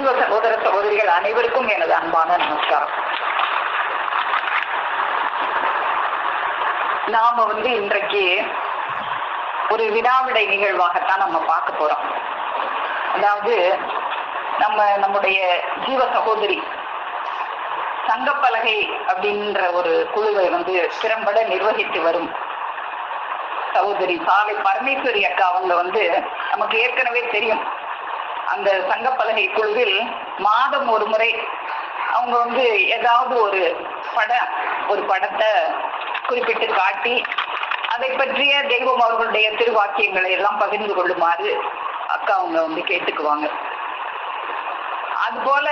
ஜீவ சகோதர சகோதரிகள் அனைவருக்கும் எனது அன்பான நமஸ்காரம். நாம இன்றைக்கு ஒரு வினாவிடை நிகழ்வாகத்தான் நம்ம பார்க்க போறோம். அதாவது நம்முடைய ஜீவ சகோதரி சங்கப்பலகை அப்படின்ற ஒரு குழுவை திறம்பட நிர்வகித்து வரும் சகோதரி சாலை பரமேஸ்வரி அக்கா அவங்க நமக்கு ஏற்கனவே தெரியும். அந்த சங்கப்பலகை குழுவில் மாதம் ஒரு முறை அவங்க ஏதாவது ஒரு படத்தை குறிப்பிட்டு காட்டி அதை பற்றிய தெய்வம் அவர்களுடைய திருவாக்கியங்களை எல்லாம் பகிர்ந்து கொள்ளுமாறு அக்கா அவங்க கேட்டுக்குவாங்க. அது போல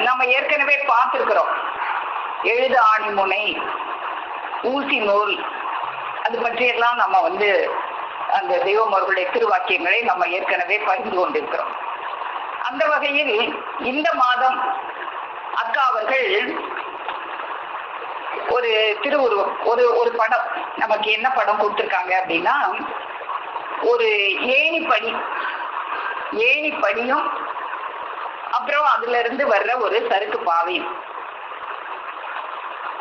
நம்ம ஏற்கனவே பார்த்திருக்கிறோம். எழுத ஆணிமுனை, ஊசி நூல், அது பற்றியெல்லாம் நம்ம அந்த தெய்வம் அவர்களுடைய திருவாக்கியங்களை நம்ம ஏற்கனவே பகிர்ந்து கொண்டிருக்கிறோம். அந்த வகையில் இந்த மாதம் அக்கா அவர்கள் ஒரு திருவுருவம், ஒரு படம், நமக்கு என்ன படம் கொடுத்திருக்காங்க அப்படின்னா, ஒரு ஏணிப்படியும் அப்புறம் அதுல இருந்து வர்ற ஒரு சறுக்கு பாவையும்.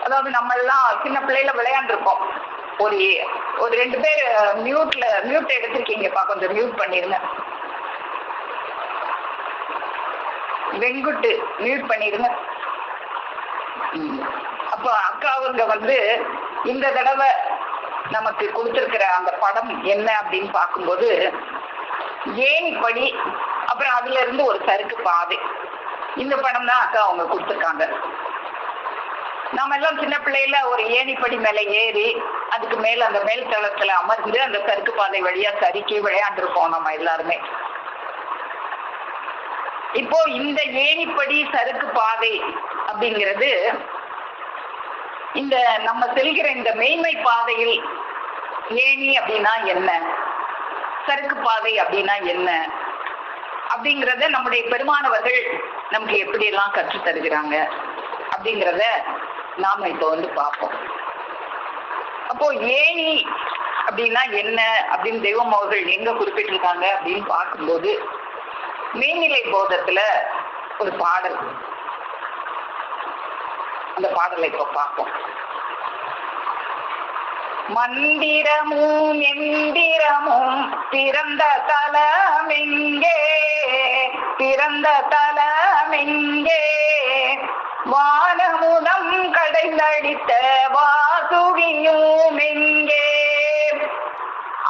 அதாவது நம்ம எல்லாம் சின்ன பிள்ளையில விளையாண்டுருப்போம். ஒரு 2 பேர் மியூட் எடுத்திருக்கீங்கப்பா, கொஞ்சம் மியூட் பண்ணிருங்க. வெங்குட்டு மியூட் பண்ணிருங்க. அப்ப அக்கா அவங்க இந்த தடவை நமக்கு கொடுத்திருக்கிற அந்த படம் என்ன அப்படின்னு பார்க்கும்போது, ஏணிப்படி அப்புறம் அதுல இருந்து ஒரு சறுக்கு பாதை, இந்த படம் தான் அக்கா அவங்க கொடுத்துருக்காங்க. நாம எல்லாம் சின்ன பிள்ளையில ஒரு ஏணிப்படி மேல ஏறி அதுக்கு மேல அந்த மேல் தளத்துல அமர்ந்து அந்த சறுக்கு பாதை வழியா சறுக்கி விளையாண்டுருப்போம் நம்ம எல்லாருமே. இப்போ இந்த ஏணிப்படி சறுக்கு பாதை அப்படிங்கிறது இந்த நம்ம செல்கிற இந்த மெய்மை பாதையில் ஏணி அப்படின்னா என்ன, சறுக்கு பாதை அப்படின்னா என்ன அப்படிங்கிறத நம்முடைய பெருமானவர்கள் நமக்கு எப்படி எல்லாம் கற்று தருகிறாங்க அப்படிங்கிறத நாம இப்போ பார்ப்போம். அப்போ ஏணி அப்படின்னா என்ன அப்படின்னு தெய்வம் அவர்கள் எங்க குறிப்பிட்டிருக்காங்க அப்படின்னு பார்க்கும்போது, மேல்நிலை போதத்துல ஒரு பாடல், அந்த பாடலை இப்ப பார்ப்போம். மந்திரமும் எந்திரமும் பிறந்த தலமெங்கே, வானமுதம் கடைந்தடித்த வாசுகியும் எங்கே,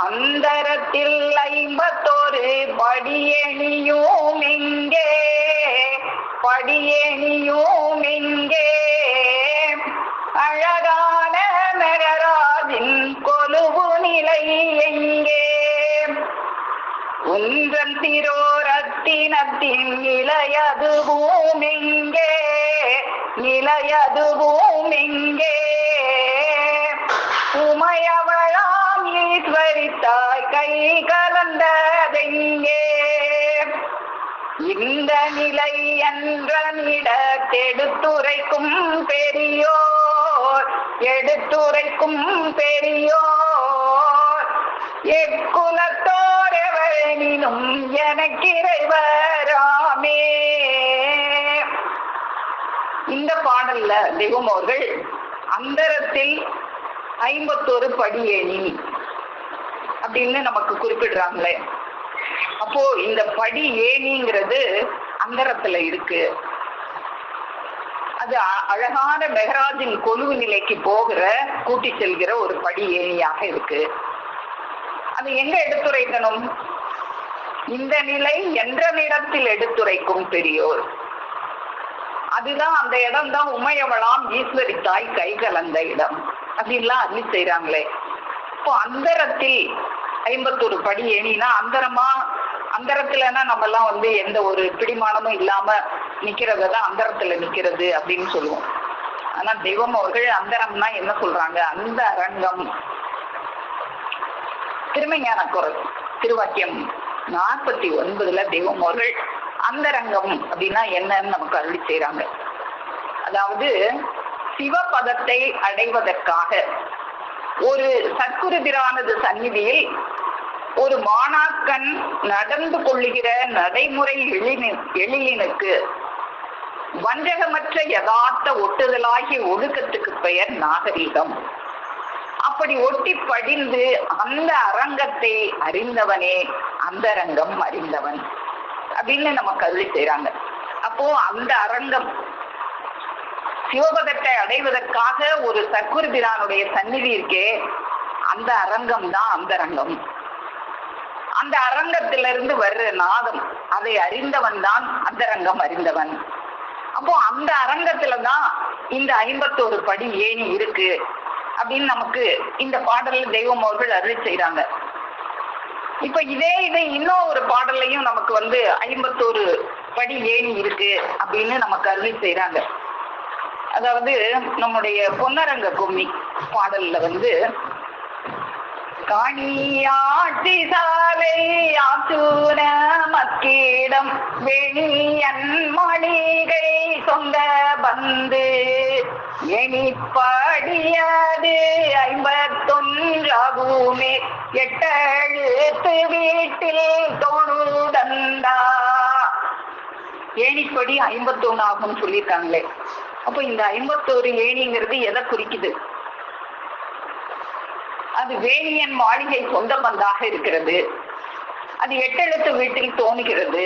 அந்தரத்தில் 51 படியணியும் எங்கே, அழகான மெகராஜின் கொலுவு நிலை எங்கே, உன்றன் திரோரத்தினத்தின் நிலையதுவும் எங்கே, உமையவளாம் ஈஸ்வரித்தாய் கை கலந்ததெங்கே, இந்த நிலை என்றிடத்தெடுத்துரைக்கும் பெரியோர், எக்குலத்தோர் எவனினும் எனக்கிறைவராமே. இந்த பாடல்ல தெய்வம் அவர்கள் அந்தரத்தில் 51 படியேணி அப்படின்னு நமக்கு குறிப்பிடுறாங்களே. அப்போ இந்த படி ஏணிங்கிறது அந்தரத்துல இருக்கு. அது அழகான மெகராஜின் கொலுவு நிலைக்கு கூட்டி செல்கிற ஒரு படி ஏணியாக இருக்கு. அது எங்க எடுத்துரைக்கணும்? இந்த நிலை என்ற இடத்தில் எடுத்துரைக்கும் பெரியோர், அதுதான் அந்த இடம் தான் உமையவளாம் ஈஸ்வரித்தாய் கை கலந்த இடம் அப்படின்லாம் அருளி செய்யறாங்களே. இப்போ அந்தரத்தில் 51 படி ஏணினா அந்தரத்துலன்னா நம்ம எல்லாம் எந்த ஒரு பிடிமானமும் இல்லாம நிக்கிறதான் அந்தரத்துல நிக்கிறது அப்படின்னு சொல்லுவோம். ஆனா தெய்வம் அவர்கள் அந்தரம்னா என்ன சொல்றாங்க? அந்த அரங்கம். திருமஞான குரல் திருவாக்கியம் 49 தெய்வம் அவர்கள் அந்தரங்கம் அப்படின்னா என்னன்னு நமக்கு அருளி செய்யறாங்க. அதாவது சிவபதத்தை அடைவதற்காக ஒரு சத்குருபிரானது சந்நிதியில் ஒரு மாணாக்கன் நடந்து கொள்ளுகிற நடைமுறை எழிலினுக்கு வஞ்சகமற்ற யதார்த்த ஒட்டுதலாகிய ஒழுக்கத்துக்கு பெயர் நாகரீகம். அப்படி ஒட்டி படிந்து அந்த அரங்கத்தை அறிந்தவனே அந்தரங்கம் அறிந்தவன் அப்படின்னு நம்ம கருதி செய்யறாங்க. அப்போ அந்த அரங்கம் சிவபதத்தை அடைவதற்காக ஒரு சத்குருபிரானுடைய சந்நிதி இருக்கே, அந்த அரங்கம் தான் அந்தரங்கம். அந்த அரங்கத்திலிருந்து வர்ற நாதம் அதை அறிந்தவன் தான் அந்தரங்கம் அறிந்தவன். அப்போ அந்த அரங்கத்துலதான் இந்த 51 படி ஏணி இருக்கு அப்படின்னு நமக்கு இந்த பாடல்ல தெய்வம் அவர்கள் அருள் செய்யறாங்க. இப்ப இதை இன்னும் ஒரு பாடல்லையும் நமக்கு 51 படி ஏணி இருக்கு அப்படின்னு நமக்கு அருள் செய்யறாங்க. அதாவது நம்முடைய பொன்னரங்க கும்மி பாடல்ல காணியாட்சி சாலை ஆசூர மக்கீடம் வெளியன் மணிகை சொந்த பந்து எணிப்படியது 51 எட்டெழுத்து வீட்டில் தோணுதந்தா. ஏணிப்படி 51 ஆகும்னு சொல்லியிருக்காங்களே. அப்ப இந்த 51 ஏணிங்கிறது எதை குறிக்குது? அது வேணியன் மாளிகை சொந்த பந்தாக இருக்கிறது. அது 8 எழுத்து வீட்டில் தோணுகிறது.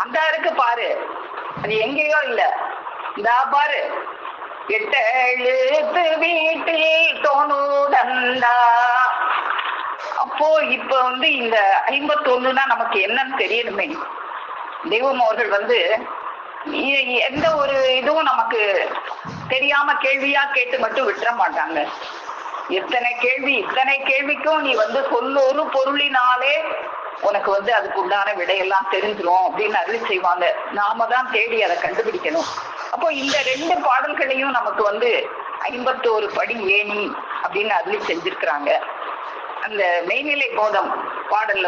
அந்த இருக்கு பாரு, அது எங்கேயோ இல்ல, இந்த பாரு 8 எழுத்து வீட்டில் தோணுதந்தா. அப்போ இப்ப இந்த 51னா நமக்கு என்னன்னு தெரியணுமே. தெய்வம் அவர்கள் எந்த ஒரு இதுவும் நமக்கு தெரியாம கேள்வியா கேட்டு மட்டும் விட்டுற மாட்டாங்க. இத்தனை கேள்விக்கும் நீ சொல்லொரு பொருளினாலே உனக்கு அதுக்கு உண்டான விடையெல்லாம் தெரிஞ்சிரும் அப்படின்னு அருள் செய்வாங்க. நாம தான் தேடி அதை கண்டுபிடிக்கணும். அப்போ இந்த 2 பாடல்களையும் நமக்கு 51 படி ஏணி அப்படின்னு அருள் செஞ்சிருக்கிறாங்க. அந்த மெய்நிலை போதம் பாடல்ல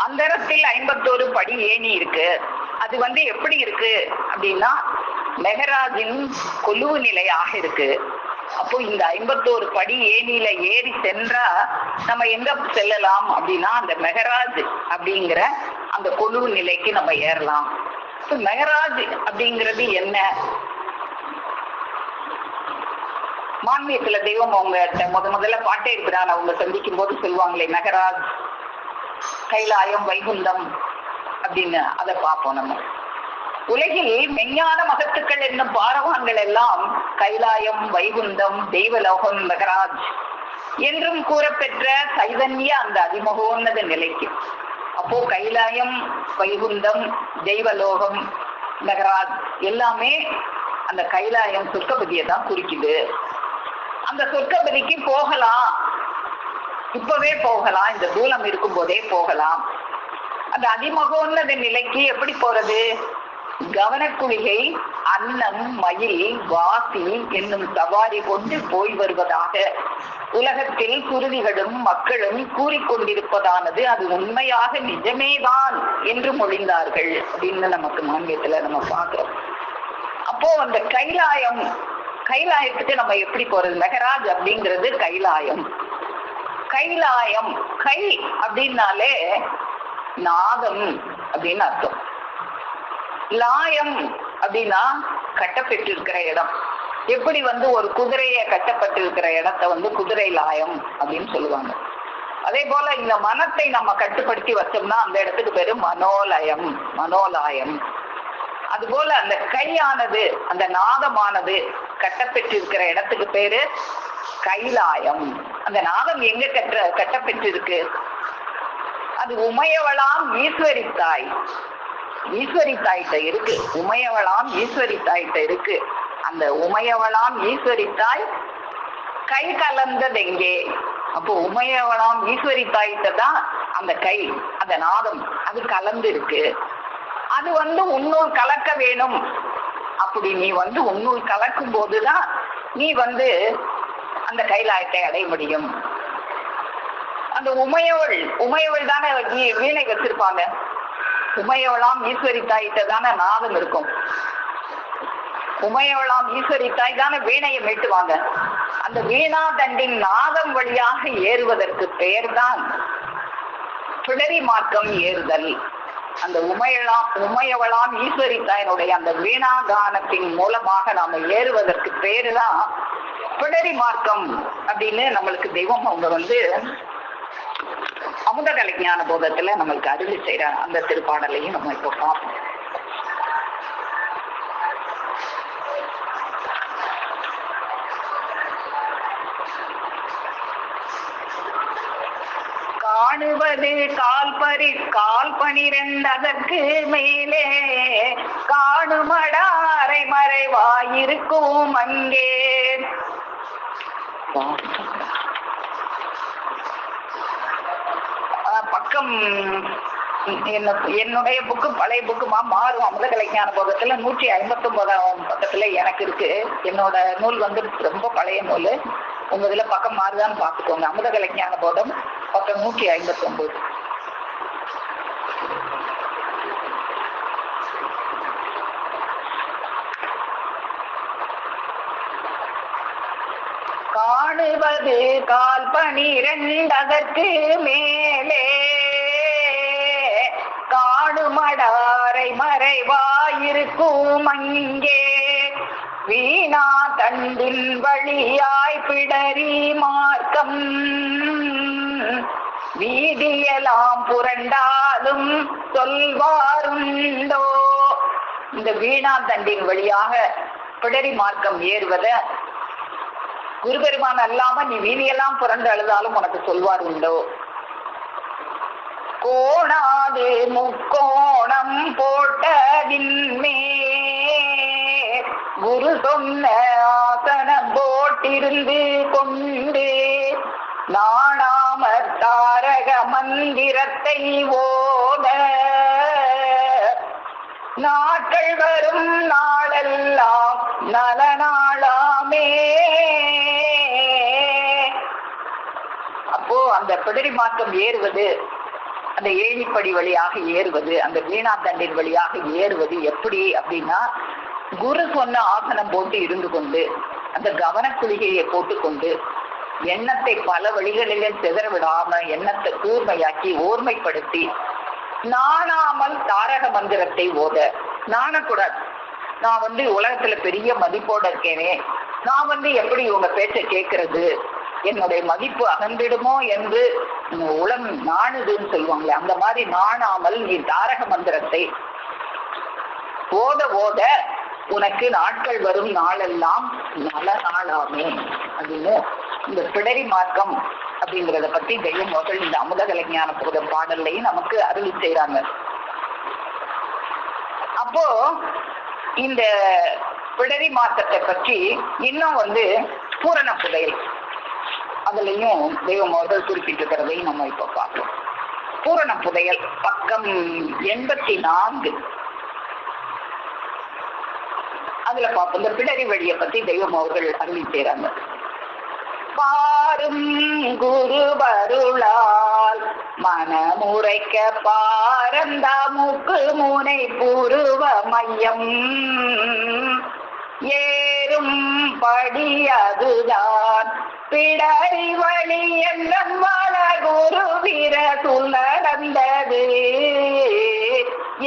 அந்தரத்தில் 51 படி ஏணி இருக்கு. அது எப்படி இருக்கு அப்படின்னா மெஹராஜின் கொலுவு நிலையாக இருக்கு. அப்போ இந்த 51 படி ஏணியில ஏறி சென்றா நம்ம எங்க செல்லலாம் அப்படின்னா அந்த மெஹராஜ் அப்படிங்கிற அந்த கொலுவு நிலைக்கு நம்ம ஏறலாம். மெஹராஜ் அப்படிங்கிறது என்ன? மான்மியத்துல தெய்வம் அவங்க முதல்ல பாட்டே இருக்கிறான். அவங்க சந்திக்கும் போது சொல்லுவாங்களே மெஹராஜ், கைலாயம், வைகுந்தம் அப்படின்னு. அதை பார்ப்போம் நம்ம. உலகில் மெஞ்ஞான மகத்துக்கள் என்னும் பாரவான்கள் எல்லாம் கைலாயம், வைகுந்தம், தெய்வலோகம், மெஹராஜ் என்றும் கூறப்பெற்ற சைதன்ய அந்த அதிமகோன்னத நிலைக்கு. அப்போ கைலாயம், வைகுந்தம், தெய்வலோகம், மெஹராஜ் எல்லாமே அந்த கைலாயம் சொர்க்கபதியை தான் குறிக்குது. அந்த சொர்க்கபதிக்கு போகலாம், இப்பவே போகலாம், இந்த தூலம் இருக்கும் போதே போகலாம். அந்த அதிமகோன்னத நிலைக்கு எப்படி போறது? கவனக்குளிகை, அன்னம், மயில், வாசி என்னும் சவாரி கொண்டு போய் வருவதாக உலகத்தில் குருதிகளும் மக்களும் கூறிக்கொண்டிருப்பதானது அது உண்மையாக நிஜமேதான் என்று மொழிந்தார்கள் அப்படின்னு நமக்கு மாநிலத்துல நம்ம பார்க்கிறோம். அப்போ அந்த கைலாயத்துக்கு நம்ம எப்படி போறது? மெஹராஜ் அப்படிங்கிறது கைலாயம். கை அப்படின்னாலே நாதம் அப்படின்னு அர்த்தம். லாயம் அப்படின்னா கட்டப்பட்டிருக்கிற இடம். எப்படி ஒரு குதிரைய கட்டப்பட்டிருக்கிற இடத்த குதிரை லாயம் அப்படின்னு சொல்லுவாங்க. அதே போல இந்த மனத்தை நம்ம கட்டுப்படுத்தி வச்சோம்னா அந்த இடத்துக்கு பேரு மனோலாயம். அதுபோல அந்த கையானது, அந்த நாதமானது கட்டப்பட்டிருக்கிற இடத்துக்கு பேரு கைலாயம். அந்த நாதம் எங்க கட்டப்பட்டிருக்கு? அது உமையவளாம் ஈஸ்வரி தாய்கிட்ட இருக்கு. உமையவளாம் ஈஸ்வரி தாய்கிட்ட இருக்கு. அந்த உமையவளாம் ஈஸ்வரி தாய் கை கலந்தது எங்கே? அப்போ உமையவளாம் ஈஸ்வரி தாய்கிட்ட தான் அந்த கை, அந்த நாதம் அது கலந்து இருக்கு. அது உன்னுள் கலக்க வேணும். அப்படி நீ உன்னுள் கலக்கும் போதுதான் நீ அந்த கைலாயத்தை அடைய முடியும். அந்த உமையவள் தானே வீணை வச்சிருப்பாங்க. உமையவளாம் ஈஸ்வரி தாய்கிட்ட தானே நாதம் இருக்கும். உமையவளாம் ஈஸ்வரி தாய் தானே வீணையை மீட்டுவாங்க. அந்த வீணா தண்டின் நாதம் வழியாக ஏறுவதற்கு பெயர் தான் பிடரி மார்க்கம் ஏறுதல் அந்த உமையவளாம் ஈஸ்வரி தாயினுடைய அந்த வீணாகானத்தின் மூலமாக நாம ஏறுவதற்கு பேருதான் பிடரி மார்க்கம் அப்படின்னு நம்மளுக்கு தெய்வம் அவங்க அமுதகலை ஞான போதத்துல நம்மளுக்கு அருளி செய்யற அந்த திருப்பாடலையும் நம்ம இப்போ பார்ப்போம். காணுவது கால் 12 அதற்கு மேலே காணுமடாரை மறைவாயிருக்கும் அங்கே. பக்கம் என்னுடைய புக்கு பழைய புக்குமா மாறும். அமுதகலை ஞான போதத்துல 159 பக்கத்துல எனக்கு இருக்கு. என்னோட நூல் ரொம்ப பழைய நூல். உங்க இதுல பக்கம் மாறுதான்னு பாத்துக்கோங்க. அமுதகலை ஞான போதம் பக்கம் 159. காணுவது கால் 12 அதற்கு மேலே காணுமடாரை மறைவாயிருக்கும் அங்கே. வீணா தண்டின் வழியாய் பிடரி மார்க்கம் வீதியெல்லாம் புரண்டாலும் சொல்வாருண்டோ. இந்த வீணா தண்டின் வழியாக பிடரி மார்க்கம் ஏறுவத குருபெருமான் அல்லாம நீ வீதியெல்லாம் புரண்டு அழுதாலும் உனக்கு சொல்வார் உண்டோ. கோணாது முக்கோணம் போட்டதின்மே குரு சொன்ன ஆசனம் போட்டிருந்து கொண்டு நாணாமற் தாரக மந்திரத்தை ஓத நாட்கள் வரும் நாளெல்லாம் நலநாளாமே. அப்போ அந்த பிடரி மார்க்கம் ஏறுவது, அந்த ஏணிப்படி வழியாக ஏறுவது, அந்த வீணா தண்டின் வழியாக ஏறுவது எப்படி அப்படின்னா, குரு சொன்ன ஆசனம் போட்டு இருந்து கொண்டு அந்த கவன குளிகையை போட்டுக்கொண்டு எண்ணத்தை பல வழிகளிலே சிதற விடாம எண்ணத்தை கூர்மையாக்கி ஓர்மைப்படுத்தி நாணாமல் தாரக மந்திரத்தை ஓத. நாணக்கூடாது. நான் உலகத்துல பெரிய மதிப்போட இருக்கேனே, நான் எப்படி உங்க பேச்சை கேட்கறது, என்னுடைய மதிப்பு அகன்றிடுமோ என்று உளம் நாணுதுன்னு சொல்லுவாங்களே, அந்த மாதிரி நாணாமல் நீ தாரக மந்திரத்தை ஓத ஓத உனக்கு நாட்கள் வரும் நாளெல்லாம் நல நாளாமே அப்படின்னு இந்த பிடரி மார்க்கம் அப்படிங்கிறத பத்தி தெய்வம் அவர்கள் இந்த அமுதகலை ஞான போத பாடல்லையும் நமக்கு அருளி செய்யறாங்க. அப்போ இந்த பிடரி மார்க்கத்தை பற்றி இன்னும் பூரண புதையல் அதுலயும் தெய்வம் அவர்கள் குறிப்பிட்டிருக்கிறதையும் நம்ம இப்ப பார்ப்போம். பூரண புதையல் பக்கம் 84 அதுல பார்ப்போம். இந்த பிடரி வழியை பத்தி தெய்வம் அவர்கள் அருளி செய்யறாங்க. பாரும் குருவருளால் மனமுறைக்க பாரந்த மூக்கு முனை புருவ மையம் ஏறும் படி அதுதான் பிடரி வழி என்ன வள குரு வீரசுல் நடந்தது.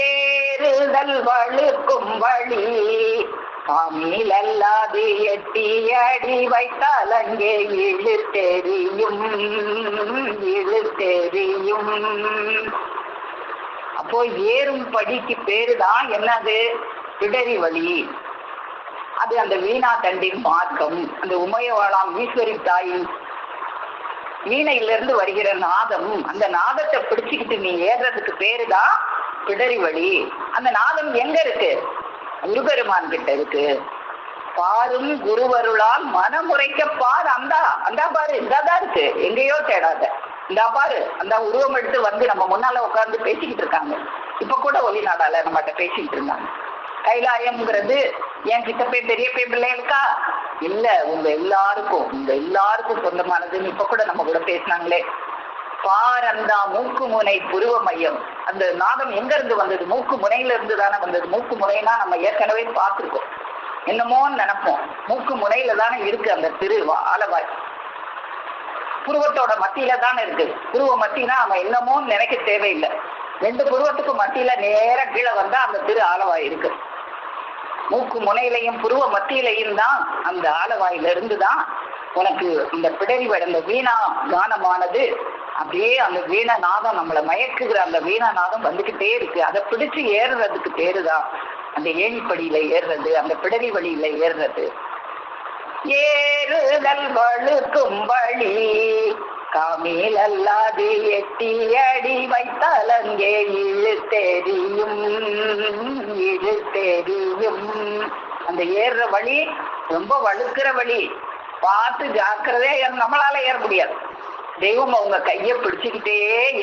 ஏறுதல் வழுக்கும் வழி அல்லாது எட்டி அடி வைத்தால் அங்கே இழுத்தெறியும். அப்போ ஏறும் படிக்கு பேருதான் என்னது? பிடரி வழி. அது அந்த வீணா தண்டின் மார்க்கம். அந்த உமையவளாம் ஈஸ்வரி தாயின் வீணையிலிருந்து வருகிற நாதம், அந்த நாதத்தை பிடிச்சுக்கிட்டு நீ ஏறுறதுக்கு பேருதான் பிடரி வழி. அந்த நாதம் எங்க இருக்கு? குருபெருமான் கிட்ட இருக்கு. பாரும் குருவருளால் மனமுறைக்க பார். அந்த பாரு, இந்தாதான் இருக்கு, எங்கேயோ தேடாத. இந்தா பாரு, அந்த உருவம் எடுத்து நம்ம முன்னால உட்கார்ந்து பேசிக்கிட்டு இருக்காங்க. இப்ப கூட ஒளிநாடால நம்மகிட்ட பேசிக்கிட்டு இருந்தாங்க. கைலாயம்ங்கிறது என் கிட்ட போய் பெரிய பிள்ளைகளுக்கா இல்ல, உங்க எல்லாருக்கும் சொந்தமானதுன்னு இப்ப கூட நம்ம கூட பேசினாங்களே. பாரந்தா மூக்கு முனை புருவ மையம். அந்த நாதம் எங்க இருந்து வந்தது? மூக்கு முனையில இருந்து தானே வந்தது. மூக்கு முனைனா நம்ம ஏற்கனவே பார்த்திருக்கோம். என்னமோன்னு நினைப்போம். மூக்கு முனையில தானே இருக்கு அந்த ஆலவாய். புருவத்தோட மத்தியில தானே இருக்கு. புருவ மத்தினா நம்ம என்னமோன்னு நினைக்க தேவையில்லை. 2 புருவத்துக்கு மத்தியில நேர கீழே வந்தா அந்த திரு ஆலவாய் இருக்கு. மூக்கு முனையிலையும் புருவ மத்தியிலையும் தான் அந்த ஆலவாயில இருந்துதான் உனக்கு இந்த பிடரி அந்த வீணா கானமானது அப்படியே அந்த வீணநாதம் நம்மளை மயக்குகிற அந்த வீணநாதம் வந்துகிட்டே இருக்கு. அதை பிடிச்சு ஏறுறதுக்கு பேருதான் அந்த ஏணிப்படியில ஏறுறது, அந்த பிடரி வழியில ஏறுறது. ஏறுதல் வழுக்கும் வழி காமில் அல்லாது எட்டி அடி வைத்தால் அங்கே இழுத்தெறியும். அந்த ஏறுற வழி ரொம்ப வழுக்கிற வழி, பார்த்து ஜாக்கிரதையா நம்மளால ஏற முடியாது. தெய்வம் அவங்க கைய பிடிச்சுக்கிட்டே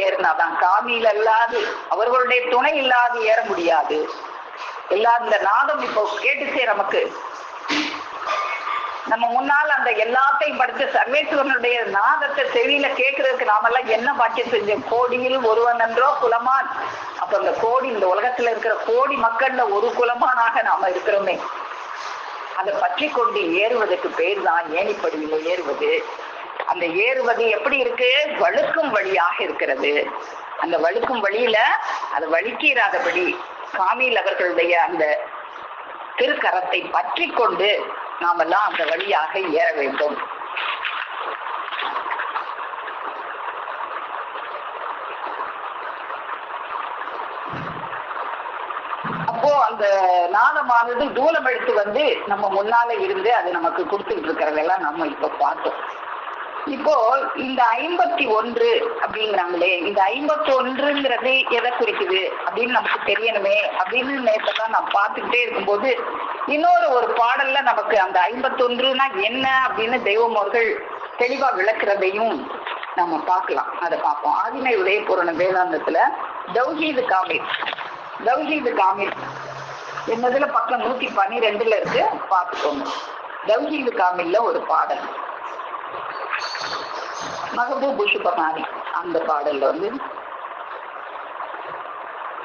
ஏறினாதான். காமியில் அல்லாது அவர்களுடைய துணை இல்லாது ஏற முடியாது. எல்லா இந்த நாதம் இப்போ கேட்டுச்சே நமக்கு. நம்ம முன்னால் அந்த எல்லாத்தையும் படிச்ச சர்வேஸ்வரனுடைய நாதத்தை செவியில கேட்கறதுக்கு நாமெல்லாம் என்ன பாக்கியம் செஞ்சோம். கோடியில் ஒருவன் என்றோ குலமான். அப்ப அந்த கோடி, இந்த உலகத்துல இருக்கிற கோடி மக்கள்ல ஒரு குலமானாக நாம இருக்கிறோமே. அதை பற்றி கொண்டு ஏறுவதற்கு பேர் தான் ஏணிப்படியில ஏறுவது. அந்த ஏறுவது எப்படி இருக்கு? வழுக்கும் வழியாக இருக்கிறது. அந்த வழுக்கும் வழியில அது வழுக்கிறாதபடி காமியில் அவர்களுடைய அந்த திருக்கரத்தை பற்றி கொண்டு நாமெல்லாம் அந்த வழியாக ஏற வேண்டும். அப்போ அந்த நாதமானது தூலம் எடுத்து வந்து நம்ம முன்னால இருந்து அது நமக்கு கொடுத்துட்டு இருக்கிறதெல்லாம் நம்ம இப்ப பார்த்தோம். இப்போ இந்த 51 அப்படிங்கிறாங்களே, இந்த 51ங்கிறது எதை குறிக்குது அப்படின்னு நமக்கு தெரியணுமே அப்படின்னு நேரத்தான் நான் பார்த்துக்கிட்டே இருக்கும்போது இன்னொரு பாடல்ல நமக்கு அந்த 51னா என்ன அப்படின்னு தெய்வம் அவர்கள் தெளிவா விளக்குறதையும் நம்ம பார்க்கலாம். அதை பார்ப்போம். ஆதிமை உடைய பூரண வேதாந்தத்துல தௌஹீது காமில் என்னதுல பக்கம் 112 இருக்கு, பார்த்துக்கோங்க. தௌஹீது காமில்ல ஒரு பாடல் மஹபூபு சுபமானி. அந்த பாடல்ல வந்து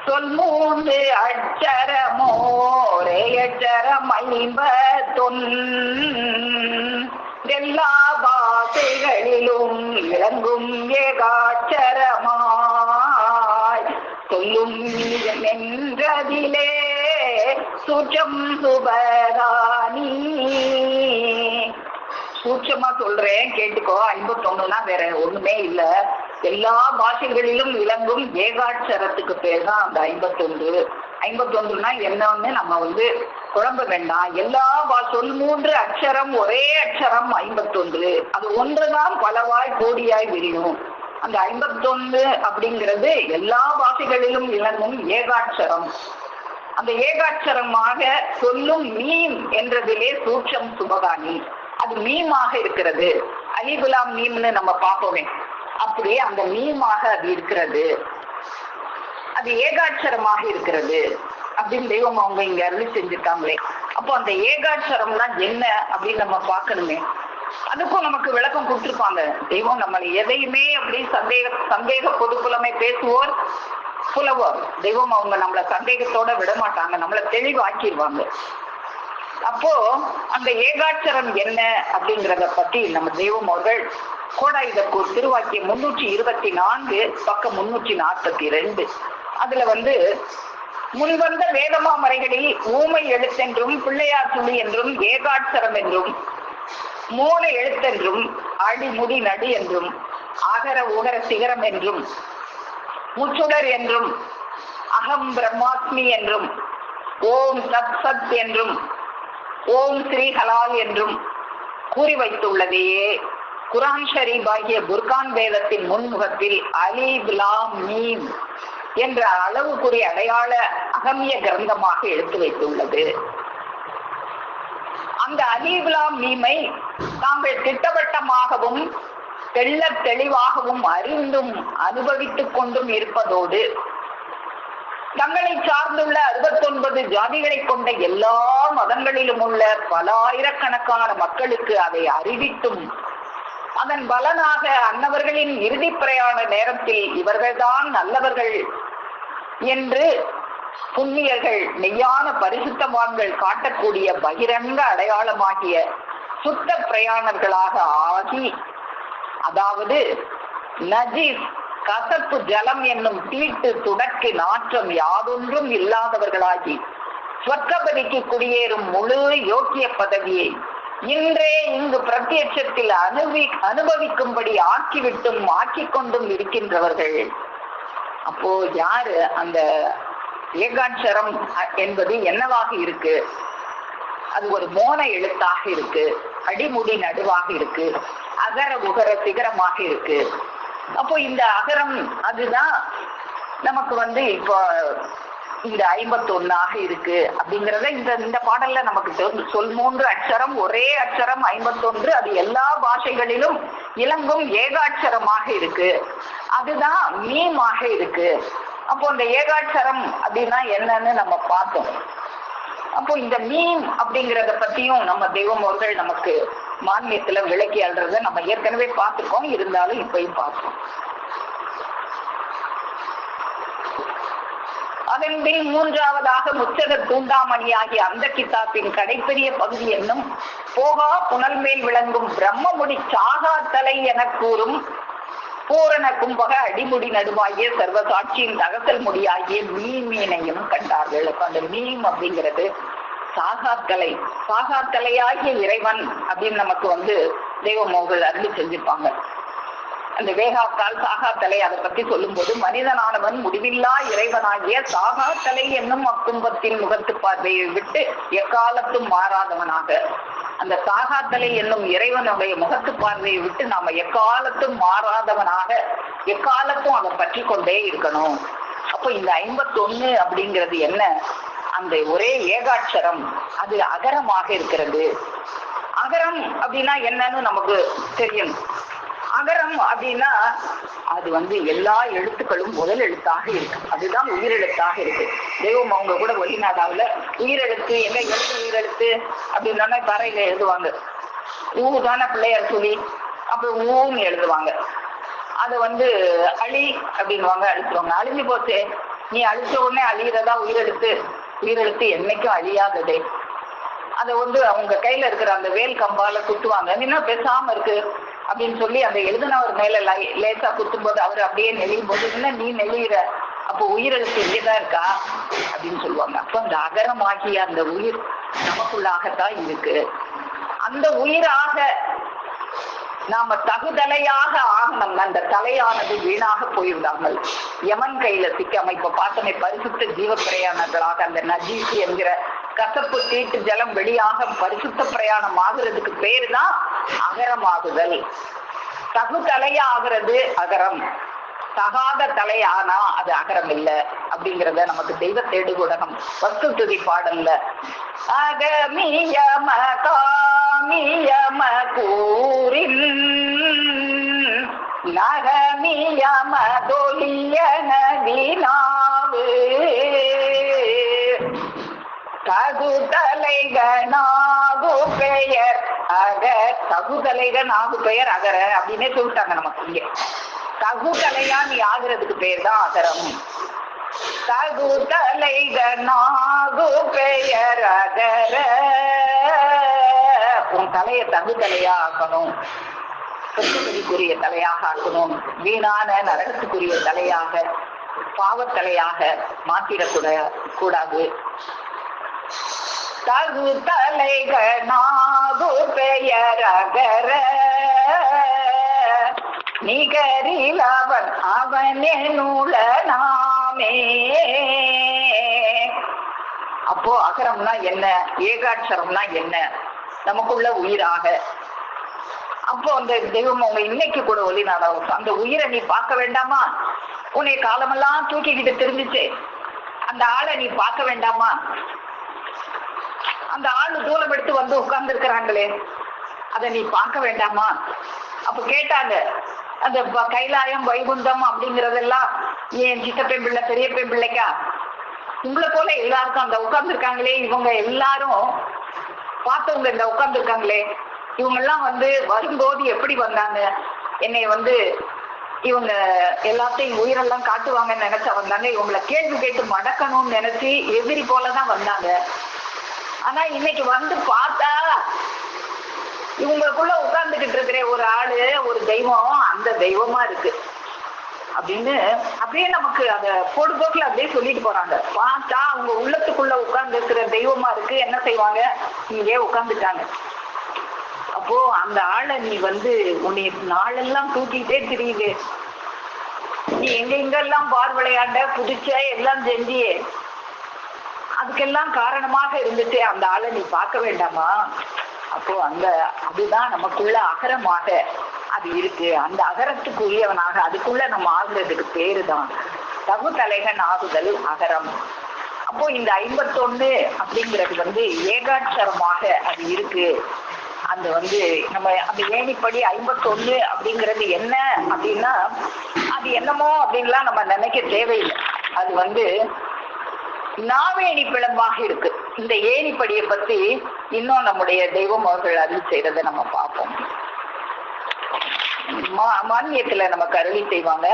சொல் 3 அட்சரமோ ஒரே அட்சரம் 51 எல்லா பாஷைகளிலும் விளங்கும் ஏகாட்சரமாய் சொல்லும் நின்றதிலே சூட்சம் சுபராணி. சூட்சமா சொல்றேன் கேட்டுக்கோ. 51னா வேற ஒண்ணுமே இல்ல. எல்லா பாஷைகளிலும் விளங்கும் ஏகாட்சரத்துக்கு பேர் தான் அந்த 51. 51னா என்னன்னு நம்ம வந்து குழம்ப வேண்டாம். எல்லா சொல் 3 அட்சரம் ஒரே அட்சரம் 51. அது ஒன்றுதான் பலவாய் கோடியாய் விரியும். அந்த 51 அப்படிங்கிறது எல்லா பாஷைகளிலும் விளங்கும் ஏகாட்சரம். அந்த ஏகாட்சரமாக சொல்லும் மீம் என்றதிலே சூட்சம் சுபகானி. அது மீமாக இருக்கிறது. அலிபுலாம் மீம்னு நம்ம பார்ப்போமே, அப்படியே அந்த மீமாக அது இருக்கிறது. அது ஏகாட்சரமாக இருக்கிறது அப்படின்னு தெய்வம் அவங்க இங்க அருளி செஞ்சிருக்காங்களே. அப்போ அந்த ஏகாட்சரம்னா என்ன அப்படின்னு நம்ம பார்க்கணுமே. அதுக்கும் நமக்கு விளக்கம் கொடுத்துருப்பாங்க தெய்வம். நம்மளை எதையுமே அப்படி சந்தேக பொதுப்புலமை பேசுவோர் புலவர் தெய்வம் அவங்க நம்மள சந்தேகத்தோட விட மாட்டாங்க, நம்மளை தெளிவாக்கிடுவாங்க. அப்போ அந்த ஏகாட்சரம் என்ன அப்படிங்கிறத பத்தி நம்ம தெய்வம் அவர்கள் கோடாயுதக்கூர் திருவாக்கியம் 324 பக்கம் 342 அதுல வந்து முன்வந்த வேதமாமறைகளில் ஊமை எழுத்தென்றும் பிள்ளையார் துளி என்றும் ஏகாட்சரம் என்றும் மூல எழுத்தென்றும் அடிமுடி நடு என்றும் அகர உகர சிகரம் என்றும் முச்சுடர் என்றும் அகம் பிரம்மாஸ்மி என்றும் ஓம் சத் சத் என்றும் ஓம் ஸ்ரீ ஹலால் என்றும் கூறி வைத்துள்ளதையே குரான் ஷரீப் ஆகிய புர்கான் வேதத்தின் முன்முகத்தில் அலிப் லாம் மீம் என்ற அளவுக்குரிய அடையாள அகமிய கிரந்தமாக எடுத்து வைத்துள்ளது. அந்த அலிப் லாம் மீமை தாங்கள் திட்டவட்டமாகவும் தெள்ள தெளிவாகவும் அறிந்தும் அனுபவித்துக் கொண்டும் இருப்பதோடு தங்களை சார்ந்துள்ள 69 ஜாதிகளை கொண்ட எல்லா மதங்களிலும் உள்ள பல ஆயிரக்கணக்கான மக்களுக்கு அதை அறிவித்தும் அதன் பலனாக அன்னவர்களின் இறுதி பிரயாண நேரத்தில் இவர்கள்தான் நல்லவர்கள் என்று புண்ணியர்கள் மெய்யான பரிசுத்தவான்கள் காட்டக்கூடிய பகிரங்க அடையாளமாகிய சுத்த பிரயாணர்களாக ஆகி, அதாவது நஜீஸ் கசப்பு ஜலம் என்னும் தீட்டு துடக்கு நாற்றம் யாதொன்றும் இல்லாதவர்களாகி சொர்க்கபதிக்கு குடியேறும் முழு யோக்கிய பதவியை இன்றே இங்கு பிரத்யட்சத்தில் அனுபவிக்கும்படி ஆக்கிவிட்டும் ஆக்கிக் கொண்டும் இருக்கின்றவர்கள். அப்போ யாரு அந்த ஏகாட்சரம் என்பது என்னவாக இருக்கு? அது ஒரு மோன எழுத்தாக இருக்கு, அடிமுடி நடுவாக இருக்கு, அகர உகர சிகரமாக இருக்கு. அப்போ இந்த அகரம் அதுதான் நமக்கு இப்போ இந்த 51 இருக்கு அப்படிங்கறத இந்த பாடல்ல நமக்கு சொல் 3 அட்சரம், ஒரே அட்சரம் 51, அது எல்லா பாஷைகளிலும் இலங்கும் ஏகாட்சரமாக இருக்கு. அதுதான் மீமாக இருக்கு. அப்போ இந்த ஏகாட்சரம் அப்படின்னா என்னன்னு நம்ம பார்த்தோம். அப்போ இந்த மீம் அப்படிங்கிறத பத்தியும் நம்ம தெய்வம் அவர்கள் நமக்கு மான்மியத்துல விளக்கி அல்றத நம்ம ஏற்கனவே பார்த்துருக்கோம், இருந்தாலும் இப்பயும் பார்ப்போம். அதன் பின் 3வதாக முச்சத தூண்டாமணியாகிய அந்த கித்தாப்பின் கடைப்பெரிய பகுதி என்னும் போகா புனல் மேல் விளங்கும் பிரம்மமுடி சாகா தலை என கூறும் பூரண கும்பக அடிமுடி நடுவாகிய சர்வ சாட்சியின் தகசல் முடியாகிய மீனையும் கண்டார்கள். அந்த மீம் அப்படிங்கிறது சாகாத்தலை, சாகாத்தலையாகிய இறைவன் அப்படின்னு நமக்கு தெய்வமோகள் அருளி செஞ்சிருப்பாங்க. அந்த வேகாக்கால் சாகாத்தலை அதை பத்தி சொல்லும் போது மனிதனானவன் முடிவில்லா இறைவனாகிய சாகாத்தலை என்னும் அக்கும்பத்தின் முகத்து பார்வையை விட்டு எக்காலத்தும் மாறாதவனாக, அந்த சாகாத்தலை என்னும் இறைவனுடைய முகத்து பார்வையை விட்டு நாம எக்காலத்தும் மாறாதவனாக எக்காலத்தும் அதை பற்றி கொண்டே இருக்கணும். அப்போ இந்த 51 அப்படிங்கிறது என்ன? அந்த ஒரே ஏகாட்சரம், அது அகரமாக இருக்கிறது. அகரம் அப்படின்னா என்னன்னு நமக்கு தெரியும். அகரம் அப்படின்னா அது எல்லா எழுத்துக்களும் முதல் எழுத்தாக இருக்கு, அதுதான் உயிரெழுத்தாக இருக்கு. தெய்வம் அவங்க கூட ஒளிநாடாவில் உயிரெழுத்து எங்க எழுத்து உயிரெழுத்து அப்படின்னா தரையில எழுதுவாங்க. ஊதான பிள்ளையார் சொல்லி அப்புறம் ஊன்னு எழுதுவாங்க. அதை அழி அப்படின்வாங்க, அழிச்சுவாங்க. அழிஞ்சு போச்சு, நீ அழிச்ச உடனே அழியிறதா உயிரெழுத்து? உயிரெழுத்து என்னைக்கும் அழியாததே. அதை அவங்க கையில இருக்கிற அந்த வேல் கம்பால குத்துவாங்க. இன்னும் பேசாம இருக்கு அப்படின்னு சொல்லி அந்த எழுதினவர் மேல லேசா குத்தும் போது அவர் அப்படியே நெளியும் போது என்ன நீ நெளியிற, அப்போ உயிரெழுத்து இங்கேதான் இருக்கா அப்படின்னு சொல்லுவாங்க. அப்ப அந்த அகரமாகிய அந்த உயிர் நமக்குள்ளாகத்தான் இருக்கு. அந்த உயிராக நாம தகுதலையாக ஆகணும். அந்த தலையானது வீணாக போய்விடாமல் யமன் கையில சிக்காம இப்ப பார்த்தனை பரிசுத்த ஜீவ பிரயாணங்களாக அந்த நஜீஸ் என்கிற கசப்பு தீட்டு ஜலம் வெளியாக பரிசுத்த பிரயாணம் ஆகுறதுக்கு பேரு தான் அகரமாகுதல். தகு தலையாகிறது அகரம், தகாத தலையானா அது அகரம் இல்லை அப்படிங்கிறத நமக்கு தெய்வ தேடுகுடகம் வஸ்து துதி பாடல்ல அகமியம காமியம கூறின் நகமியம தொலியன வினாவு தகுதலைகனாகு பெயர் அக, தகுதலைகனாகு பெயர் அகர அப்படின்னே சொல்லிட்டாங்க நமக்கு இங்க. தகுதலையா நீ ஆகுறதுக்கு பேர் தான் அகரம். தகுதலைகனாகு பெயர் அகர, உன் தலைய தகுதலையா ஆக்கணும், சொத்துக்குரிய தலையாக ஆக்கணும், வீணான நரகத்துக்குரிய தலையாக பாவத்தலையாக மாத்திரக்கூடாது. தகு தலைகனாகு பெயர் அகர நிகரில் அவன் அவனே நூல நாமே. அப்போ அகரம்னா என்ன, ஏகாட்சரம்னா என்ன? நமக்குள்ள உயிராக. அப்போ அந்த தெய்வம் அவங்க இன்னைக்கு கூட ஒளிநாடாவும் அந்த உயிரை நீ பார்க்க வேண்டாமா? உன்னை காலமெல்லாம் தூக்கிக்கிட்டு திரும்பிச்சு அந்த ஆளை நீ பார்க்க வேண்டாமா? அந்த ஆளு தூரம் எடுத்து உட்கார்ந்து இருக்கிறாங்களே அதை நீ பார்க்க வேண்டாமா? அப்ப கேட்டாங்க, அந்த கைலாயம் வைகுண்டம் அப்படிங்கறதெல்லாம் ஏன் சித்த பெண் பிள்ளை பெரிய பெண் பிள்ளைக்கா? உங்களை போல எல்லாருக்கும் அந்த உட்கார்ந்து இருக்காங்களே, இவங்க எல்லாரும் பார்த்தவங்க இந்த உட்கார்ந்து இருக்காங்களே, இவங்க எல்லாம் வரும்போது எப்படி வந்தாங்க? என்னை இவங்க எல்லாத்தையும் உயிரெல்லாம் காட்டுவாங்கன்னு நினைச்சா வந்தாங்க. இவங்களை கேள்வி கேட்டு மடக்கணும்னு நினைச்சு எதிரி போலதான் வந்தாங்க. ஆனா இன்னைக்கு பார்த்தா இவங்களுக்குள்ள உட்கார்ந்துகிட்டு இருக்கிற ஒரு ஆளு, ஒரு தெய்வம் அந்த தெய்வமா இருக்கு. அப்படின்னு அப்படியே நமக்கு அத பொடுபோக்குல அப்படியே சொல்லிட்டு போறாங்க. பார்த்தா அவங்க உள்ளத்துக்குள்ள உட்கார்ந்து இருக்கிற தெய்வமா இருக்கு. என்ன செய்வாங்க, இங்கே உட்கார்ந்துட்டாங்க. அப்போ அந்த ஆளை நீ உன்னை நாளெல்லாம் தூக்கிட்டே தெரியுது, நீ எங்கெல்லாம் பார் விளையாண்ட, புடிச்ச, எல்லாம் செஞ்சியே, அதுக்கெல்லாம் காரணமாக இருந்துட்டு அந்த ஆளை நீ பார்க்க வேண்டாமா? அப்போ அதுதான் நமக்குள்ள அகரமாக அது இருக்கு. அந்த அகரத்துக்குரியவனாக அதுக்குள்ள நம்ம ஆகுறதுக்கு பேருதான் தகுதலைகன் ஆகுதல் அகரம். அப்போ இந்த 51 அப்படிங்கிறது ஏகாட்சரமாக அது இருக்கு. அந்த நம்ம அந்த ஏணிப்படி 51 அப்படிங்கிறது என்ன அப்படின்னா, அது என்னமோ அப்படின்லாம் நம்ம நினைக்க தேவையில்லை. அது நாவேணி பிளம்பாக இருக்கு. இந்த ஏணிப்படியை பத்தி இன்னும் நம்முடைய தெய்வம் அவர்கள் அருள் செய்யறதை நம்ம பார்ப்போம். மானியத்துல நமக்கு அருளி செய்வாங்க.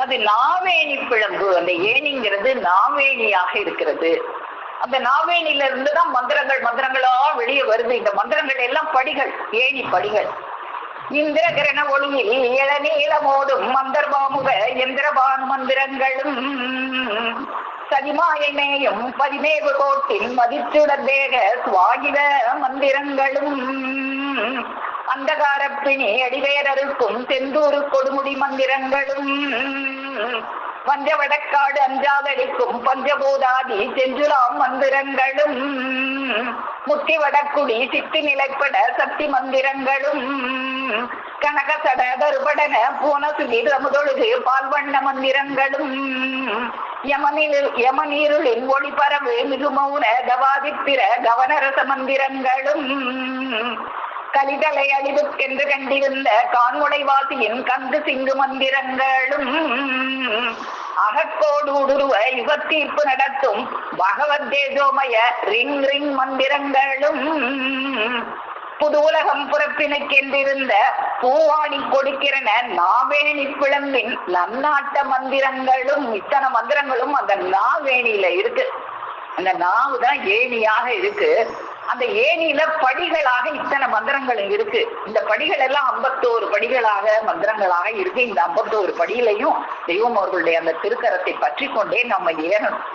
அது நாவேணி பிளம்பு. அந்த ஏணிங்கிறது நாவேணியாக இருக்கிறது. அந்த நாவேணியில இருந்துதான் மந்திரங்களா வெளியே வருது. இந்த மந்திரங்கள் எல்லாம் படிகள், ஏணி படிகள். இந்திர கிரண ஒளியில் இளநீளமோடும் மந்தர்பாமுக எந்திரபானு மந்திரங்களும் சதிமாயமேயும் பதிமேவு கோட்டின் மதிச்சுடதேக சுவாகித மந்திரங்களும் அந்தகாரப்பிணி அடிவேரருக்கும் செந்தூரு கொடுமுடி மந்திரங்களும் பஞ்சவடக்காடு அஞ்சாதடிக்கும் பஞ்சபூதாதி செஞ்சுலாம் மந்திரங்களும் முத்தி வடக்குடி சித்தி நிலைப்பட சக்தி மந்திரங்களும் கனகசட தருபடன பூனசுகி ரமுதொழுகு பால்வண்ண மந்திரங்களும் யமநீருளின் ஒளிபரவு மிகுமௌன கவாதித்திர கவனரச மந்திரங்களும் கலிதலை அழிவுக்கென்று கண்டிருந்த கான்முடைவாசியின் கந்து சிங்கு மந்திரங்களும் அகக்கோடு உடுருவ யுகத்தீர்ப்பு நடத்தும் பகவத் தேஜோமய ரிங் ரிங் மந்திரங்களும் புது உலகம் புறப்பினுக்கென்றிருந்த பூவாணி கொடுக்கிறன நாவேணி பிளம்பின் நன்னாட்ட மந்திரங்களும். இத்தனை மந்திரங்களும் அந்த நாவேணியில இருக்கு. அந்த நாவு தான் ஏணியாக இருக்கு. அந்த ஏணியில படிகளாக இத்தனை மந்திரங்கள் இருக்கு. இந்த படிகள் எல்லாம் 51 படிகளாக மந்திரங்களாக இருக்கு. இந்த 51 படியிலையும் தெய்வம் அவர்களுடைய அந்த திருக்கரத்தை பற்றி கொண்டே நம்ம ஏறணும்.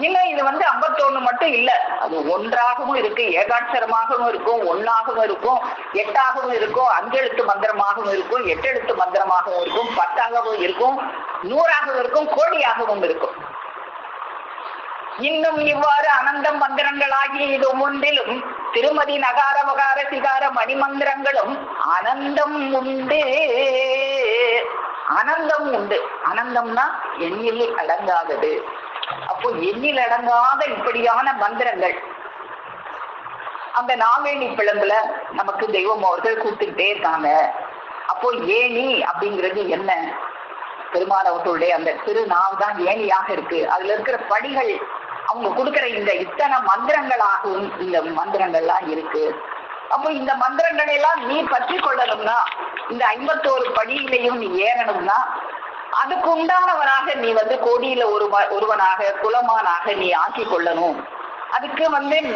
இன்னும் இது 51 மட்டும் இல்ல, அது ஒன்றாகவும் இருக்கு, ஏகாட்சரமாகவும் இருக்கும், ஒன்னாகவும் இருக்கும், 8ஆகவும் இருக்கும், 5 எழுத்து மந்திரமாகவும் இருக்கும், 8 எழுத்து மந்திரமாகவும் இருக்கும், 10ஆகவும் இருக்கும், 100ஆகவும் இருக்கும், கோடியாகவும் இருக்கும். இன்னும் இவ்வாறு அனந்தம் மந்திரங்களாகிய இது ஒன்றிலும் திருமதி நகார வகார சிகார மணிமந்திரங்களும் அனந்தம் உண்டு. அனந்தம் உண்டு. அனந்தம்னா எண்ணில் அடங்காதது. அப்போ எண்ணில் அடங்காத இப்படியான மந்திரங்கள் அந்த நாவேணி பிளம்புல நமக்கு தெய்வம் அவர்கள் கூப்பிட்டுக்கிட்டே இருக்காங்க. அப்போ ஏணி அப்படிங்கிறது என்ன? பெருமானவர்களுடைய அந்த திருநாள் தான் ஏணியாக இருக்கு. அதுல இருக்கிற படிகள் அவங்க கொடுக்கிற இந்த இத்தனை மந்திரங்களாகவும் இந்த மந்திரங்கள்லாம் இருக்கு. அப்போ இந்த மந்திரங்களை எல்லாம் நீ பற்றி கொள்ளணும்னா, இந்த 51 படியிலையும் நீ ஏறணும்னா, அதுக்கு உண்டானவனாக நீ கோடியில ஒருவனாக குலமானாக நீ ஆக்கி கொள்ளணும். அதுக்கு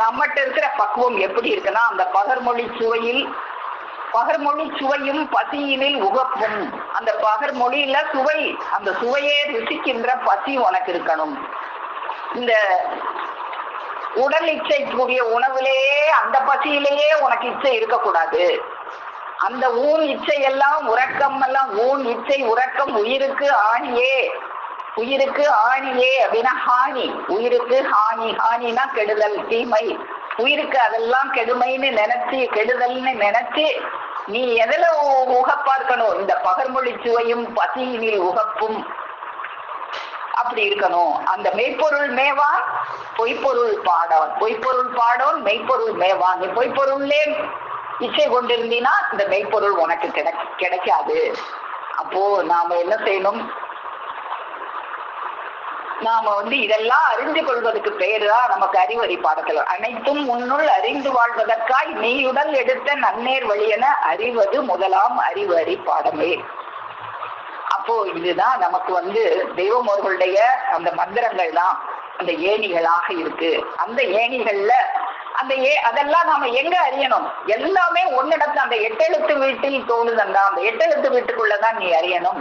நம்மகிட்ட இருக்கிற பக்குவம் எப்படி இருக்குன்னா, அந்த பகர்மொழி சுவையும் பசியினில் உகப்பும். அந்த பகர்மொழியில சுவை, அந்த சுவையே ருசிக்கின்ற பசி உனக்கு இருக்கணும். இந்த உடல் இச்சைக்குரிய உணவுலேயே அந்த பசியிலேயே உனக்கு இச்சை இருக்கக்கூடாது. அந்த ஊன் இச்சை எல்லாம் உறக்கம் எல்லாம் ஊன் இச்சை உறக்கம் உயிருக்கு ஆணியே, உயிருக்கு ஆணியே அப்படின்னா ஹானி, உயிருக்கு ஹானி, ஹானினா கெடுதல், தீமை. உயிருக்கு அதெல்லாம் கெடுமைன்னு நினைச்சு, கெடுதல்னு நினைச்சு நீ எதுல உகப்பா இருக்கணும்? இந்த பகர்மொழி சுவையும் பசியினில் உகப்பும் அப்படி இருக்கணும். அந்த மெய்ப்பொருள் மேவான் பொய்ப்பொருள் பாடான், பொய்ப்பொருள் பாடோன் மெய்ப்பொருள் மேவான். நீ பொய்ப்பொருள்லே இச்சை கொண்டிருந்தீன்னா இந்த மெய்ப்பொருள் உனக்கு கிடைக்காது. அப்போ நாம என்ன செய்யணும்? நாம இதெல்லாம் அறிந்து கொள்வதற்கு பேருதான் நமக்கு அறிவறி பாடத்துல அனைத்தும் உன்னுள் அறிந்து வாழ்வதற்காய் நீயுடல் எடுத்த நன்னேர் வழியென அறிவது முதலாம் அறிவறி பாடமே. அப்போ இதுதான் நமக்கு தெய்வம் அவர்களுடைய அந்த மந்திரங்கள் தான் அந்த ஏணிகளாக இருக்கு. அந்த ஏணிகள்ல அந்த அதெல்லாம் நாம எங்க அறியணும்? எல்லாமே ஒன்னிடத்துல அந்த எட்டெழுத்து வீட்டில் தோணுதண்டா, அந்த எட்டெழுத்து வீட்டுக்குள்ளதான் நீ அறியணும்.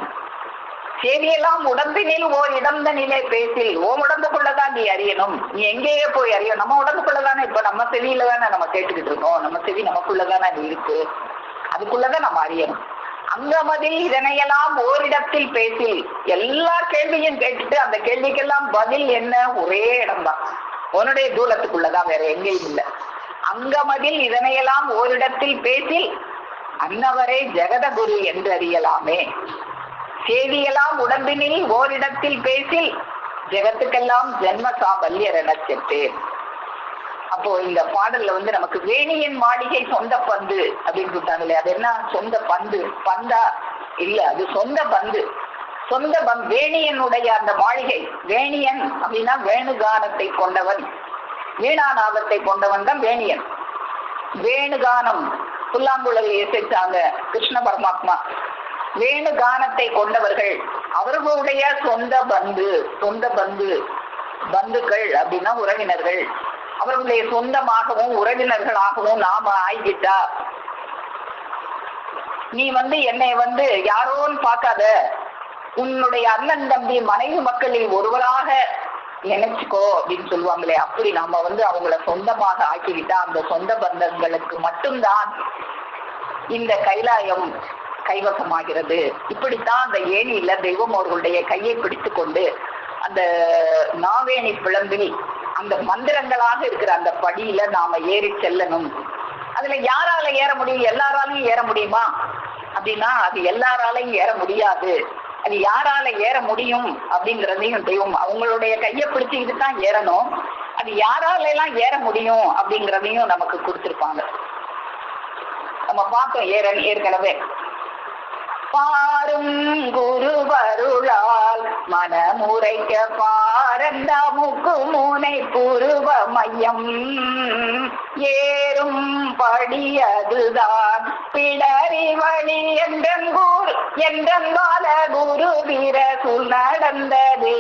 செய்தியெல்லாம் உடம்பினில் ஓர் இடந்தனிலே பேசில் ஓம் உடம்புக்குள்ளதான் நீ அறியணும். நீ எங்கேயே போய் அறியணும்? நம்ம உடம்புக்குள்ளதானே, இப்ப நம்ம செவியில தானே நம்ம கேட்டுக்கிட்டு இருக்கோம். நம்ம செவி நமக்குள்ளதானே அது இருக்கு, அதுக்குள்ளதான் நம்ம அறியணும். அங்கமதில் இதனையெல்லாம் ஓரிடத்தில் பேசி எல்லா கேள்வியும் கேட்டுட்டு அந்த கேள்விக்கெல்லாம் பதில் என்ன? ஒரே இடம்தான், உன்னுடைய தூலத்துக்குள்ளதான், வேற எங்கேயும் இல்லை. அங்கமதில் இதனையெல்லாம் ஓரிடத்தில் பேசி அன்னவரை ஜெகதகுரு என்று அறியலாமே. செய்தியெல்லாம் உடம்பினில் ஓரிடத்தில் பேசி ஜெகத்துக்கெல்லாம் ஜென்ம சாபல்யர் என சென்றேன். அப்போ இந்த பாடல்ல நமக்கு வேணியன் மாளிகை சொந்த பந்து அப்படின்னு சொல்லிட்டாங்களே, அது என்ன சொந்த பந்து? பந்தா இல்ல, அது சொந்த பந்து. சொந்த வேணியனுடைய அந்த மாளிகை. வேணியன் அப்படின்னா வேணுகானத்தை கொண்டவன், வீணாநாதத்தை கொண்டவன் தான் வேணியன். வேணுகானம் புல்லாங்குழல் இசைச்சாங்க கிருஷ்ண பரமாத்மா. வேணுகானத்தை கொண்டவர்கள் அவர்களுடைய சொந்த பந்து. சொந்த பந்துக்கள் அப்படின்னா உறவினர்கள். அவர்களுடைய சொந்தமாகவும் உறவினர்களாகவும் நாம ஆகிட்டா, நீ என்னை யாரோன்னு பார்க்காத, உன்னுடைய அண்ணன் தம்பி மனைவி மக்களில் ஒருவராக நினைச்சுக்கோ அப்படின்னு சொல்லுவாங்களே, அப்படி நாம அவங்கள சொந்தமாக ஆக்கிவிட்டா அந்த சொந்த பந்தங்களுக்கு மட்டும்தான் இந்த கைலாயம் கைவசமாகிறது. இப்படித்தான் அந்த ஏணியில தெய்வம் அவர்களுடைய கையை பிடித்து கொண்டு அந்த நாவேணி பிளம்பில் அந்த மந்திரங்களாக இருக்கிற அந்த படியில நாம ஏறி செல்லணும். அதுல யாரால ஏற முடியும்? எல்லாராலையும் ஏற முடியுமா அப்படின்னா அது எல்லாராலையும் ஏற முடியாது. அது யாரால ஏற முடியும் அப்படிங்கிறதையும் தெய்வம் அவங்களுடைய கையை பிடிச்சுக்கிட்டு தான் ஏறணும். அது யாரால எல்லாம் ஏற முடியும் அப்படிங்கிறதையும் நமக்கு கொடுத்திருப்பாங்க. நம்ம பார்த்தோம் ஏற்கனவே. பாரும் குருவருளால் மனமுறைக்க பாரந்த முக்கு முனை புருவ மையம் ஏறும் படி அதுதான் பிடரி வழி என்றங்கூர் என்றங்கால குரு வீரசு நடந்தது.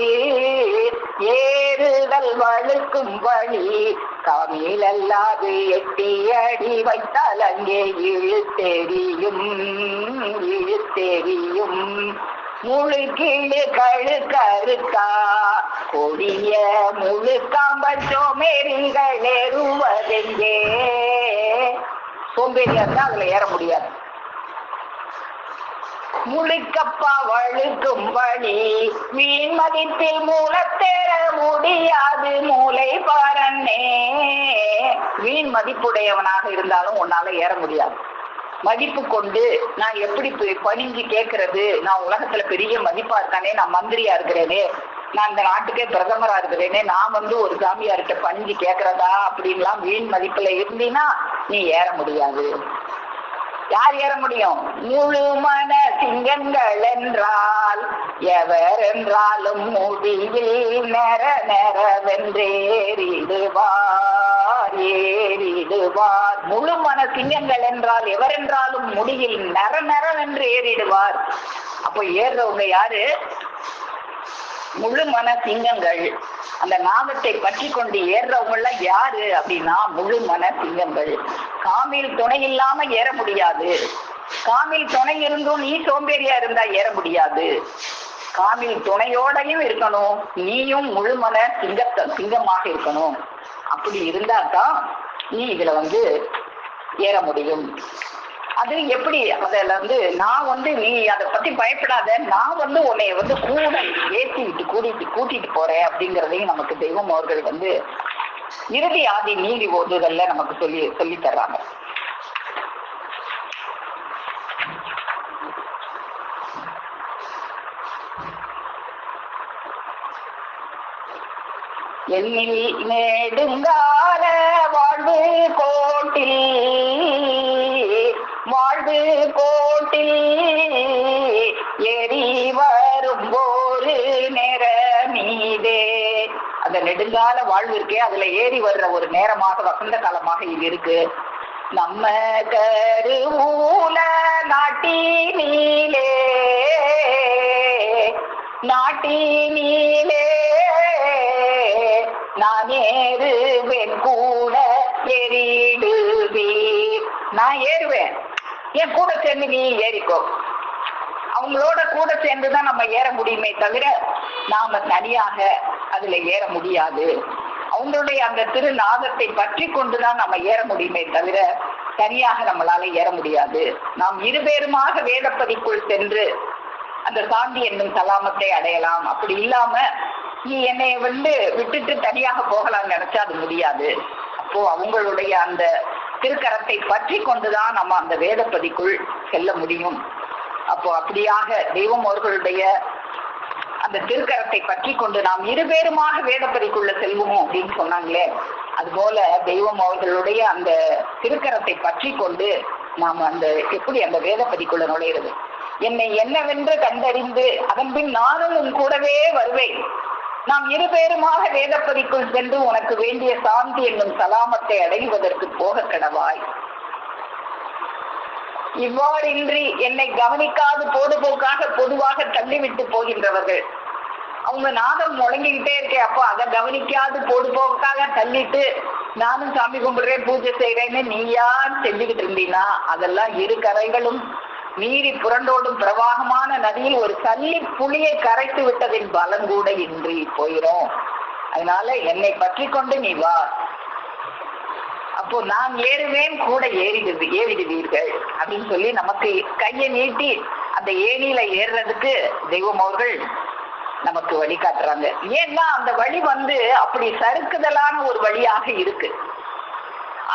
ஏறுதல் வழுக்கும் வழி காமிலல்லாது எட்டி அடி வைத்தால் அங்கே இழுத்தெறியும் முழு கீழே கழுக்கருக்கா கொடிய முழு காம்பல் சோமேரிகள் ஏறுவதெங்கே. சோம்பேறியா இருந்தா அதுல ஏற முடியாது. முழுக்கப்பா வழுக்கும் வழி வீண் மதிப்பில் மூலத்தேற முடியாது மூளை பாரன்னே. வீண் மதிப்புடையவனாக இருந்தாலும் உன்னால ஏற முடியாது. மதிப்பு கொண்டு நான் எப்படி பணிஞ்சு கேட்கறது? நான் உலகத்துல பெரிய மதிப்பா இருக்கானே, நான் மந்திரியா இருக்கிறேனே, நான் இந்த நாட்டுக்கே பிரதமரா இருக்கிறேனே, நான் ஒரு சாமியார்கிட்ட பணிஞ்சு கேட்கறதா அப்படின்லாம் வீண் மதிப்புல இருந்தீன்னா நீ ஏற முடியாது. யார் ஏற முடியும்? முழு மன சிங்கங்கள் என்றால் எவர் என்றாலும் முடிவில் நெற நெறவென்றேறிடுவார். முழு மன சிங்கங்கள் என்றால் எவர் என்றாலும் முடிவில் நெறவென்று ஏறிடுவார். அப்போ ஏறுறவங்க யாரு? முழு மன சிங்கங்கள். அந்த நாமத்தை பற்றி கொண்டு ஏறுறவங்க யாரு அப்படின்னா முழு மன சிங்கங்கள். காமில் துணை இல்லாம ஏற முடியாது. காமில் துணை இருந்தும் நீ சோம்பேறியா இருந்தா ஏற முடியாது. காமில் துணையோடையும் இருக்கணும், நீயும் முழு மன சிங்கமாக இருக்கணும். அப்படி இருந்தா தான் நீ இதுல ஏற முடியும். அது எப்படி? அதுல நான் நீ அதை பத்தி பயப்படாத, நான் உன்னை கூட ஏற்றி விட்டு கூட்டிட்டு போறேன் அப்படிங்கிறதையும் நமக்கு தெய்வம் அவர்கள் இறுதி ஆதி நீதி ஓதுதல்ல நமக்கு சொல்லி தர்றாங்க. எண்ணில் நெடுங்கால வாழ்வு கோட்டில் எரி வரும்போது நேர மீதே. அந்த நெடுங்கால வாழ்வு இருக்கே, அதுல ஏறி வர்ற ஒரு நேரமாக வசந்த காலமாக இது இருக்கு. நம்ம கருவூல நாட்டினிலே நான் ஏறுவேன் கூட ஏறிடுவீர். நான் ஏறுவேன், என் கூட சேர்ந்து நீ ஏறிக்கோ. அவங்களோட கூட சேர்ந்துதான் நம்ம ஏற முடியுமே தவிர நாம தனியாக அதுல ஏற முடியாது. அவங்களுடைய அந்த திருநாதத்தை பற்றி கொண்டுதான் நம்ம ஏற முடியுமே தவிர தனியாக நம்மளால ஏற முடியாது. நாம் இருவேறுமாக வேதப்பதிக்குள் சென்று அந்த சாந்தி என்னும் சலாமத்தை அடையலாம். அப்படி இல்லாம நீ என்னை விட்டுட்டு தனியாக போகலாம்னு நினைச்சா அது முடியாது. அப்போ அவங்களுடைய அந்த திருக்கரத்தை பற்றி கொண்டுதான் நம்ம அந்த வேதப்பதிக்குள் செல்ல முடியும். அப்போ அப்படியாக தெய்வம் அவர்களுடைய அந்த திருக்கரத்தை பற்றி கொண்டு நாம் இருவேறுமாக வேதப்பதிக்குள்ள செல்வோம் அப்படின்னு சொன்னாங்களே, அதுபோல தெய்வம் அவர்களுடைய அந்த திருக்கரத்தை பற்றி கொண்டு நாம் அந்த எப்படி அந்த வேதப்பதிக்குள்ள நுழையிறது. என்னை என்னவென்று கண்டறிந்து அதன் பின் நானும் உன் கூடவே வருவேன். நாம் இருவேறுமாக வேதப்பதிக்குள் சென்று உனக்கு வேண்டிய சாந்தி என்னும் சலாமத்தை அடைவதற்கு போக கடவாய். இவ்வாறின்றி என்னை கவனிக்காது பொதுபோக்காக பொதுவாக தள்ளிவிட்டு போகின்றவர்கள், அவங்க நாதம் முழங்கிக்கிட்டே இருக்கேன், அப்போ அதை கவனிக்காது பொதுபோக்காக தள்ளிட்டு நானும் சாமி கும்பிடுறேன் பூஜை செய்யறேன்னு நீயா செஞ்சுக்கிட்டு இருந்தீங்கன்னா அதெல்லாம் இரு கரைகளும் மீறி புரண்டோடும் பிரவாகமான நதியில் ஒரு சல்லி புளியை கரைத்து விட்டதின் பலம் கூட இன்றி போயிரும். அதனால என்னை பற்றி கொண்டு நீ வா, அப்போ நான் ஏறுவேன், கூட ஏறிடுவீர்கள் அப்படின்னு சொல்லி நமக்கு கையை நீட்டி அந்த ஏணியில ஏறுறதுக்கு தெய்வம் அவர்கள் நமக்கு வழிகாட்டுறாங்க. ஏன்னா அந்த வழி அப்படி சறுக்குதலான ஒரு வழியாக இருக்கு.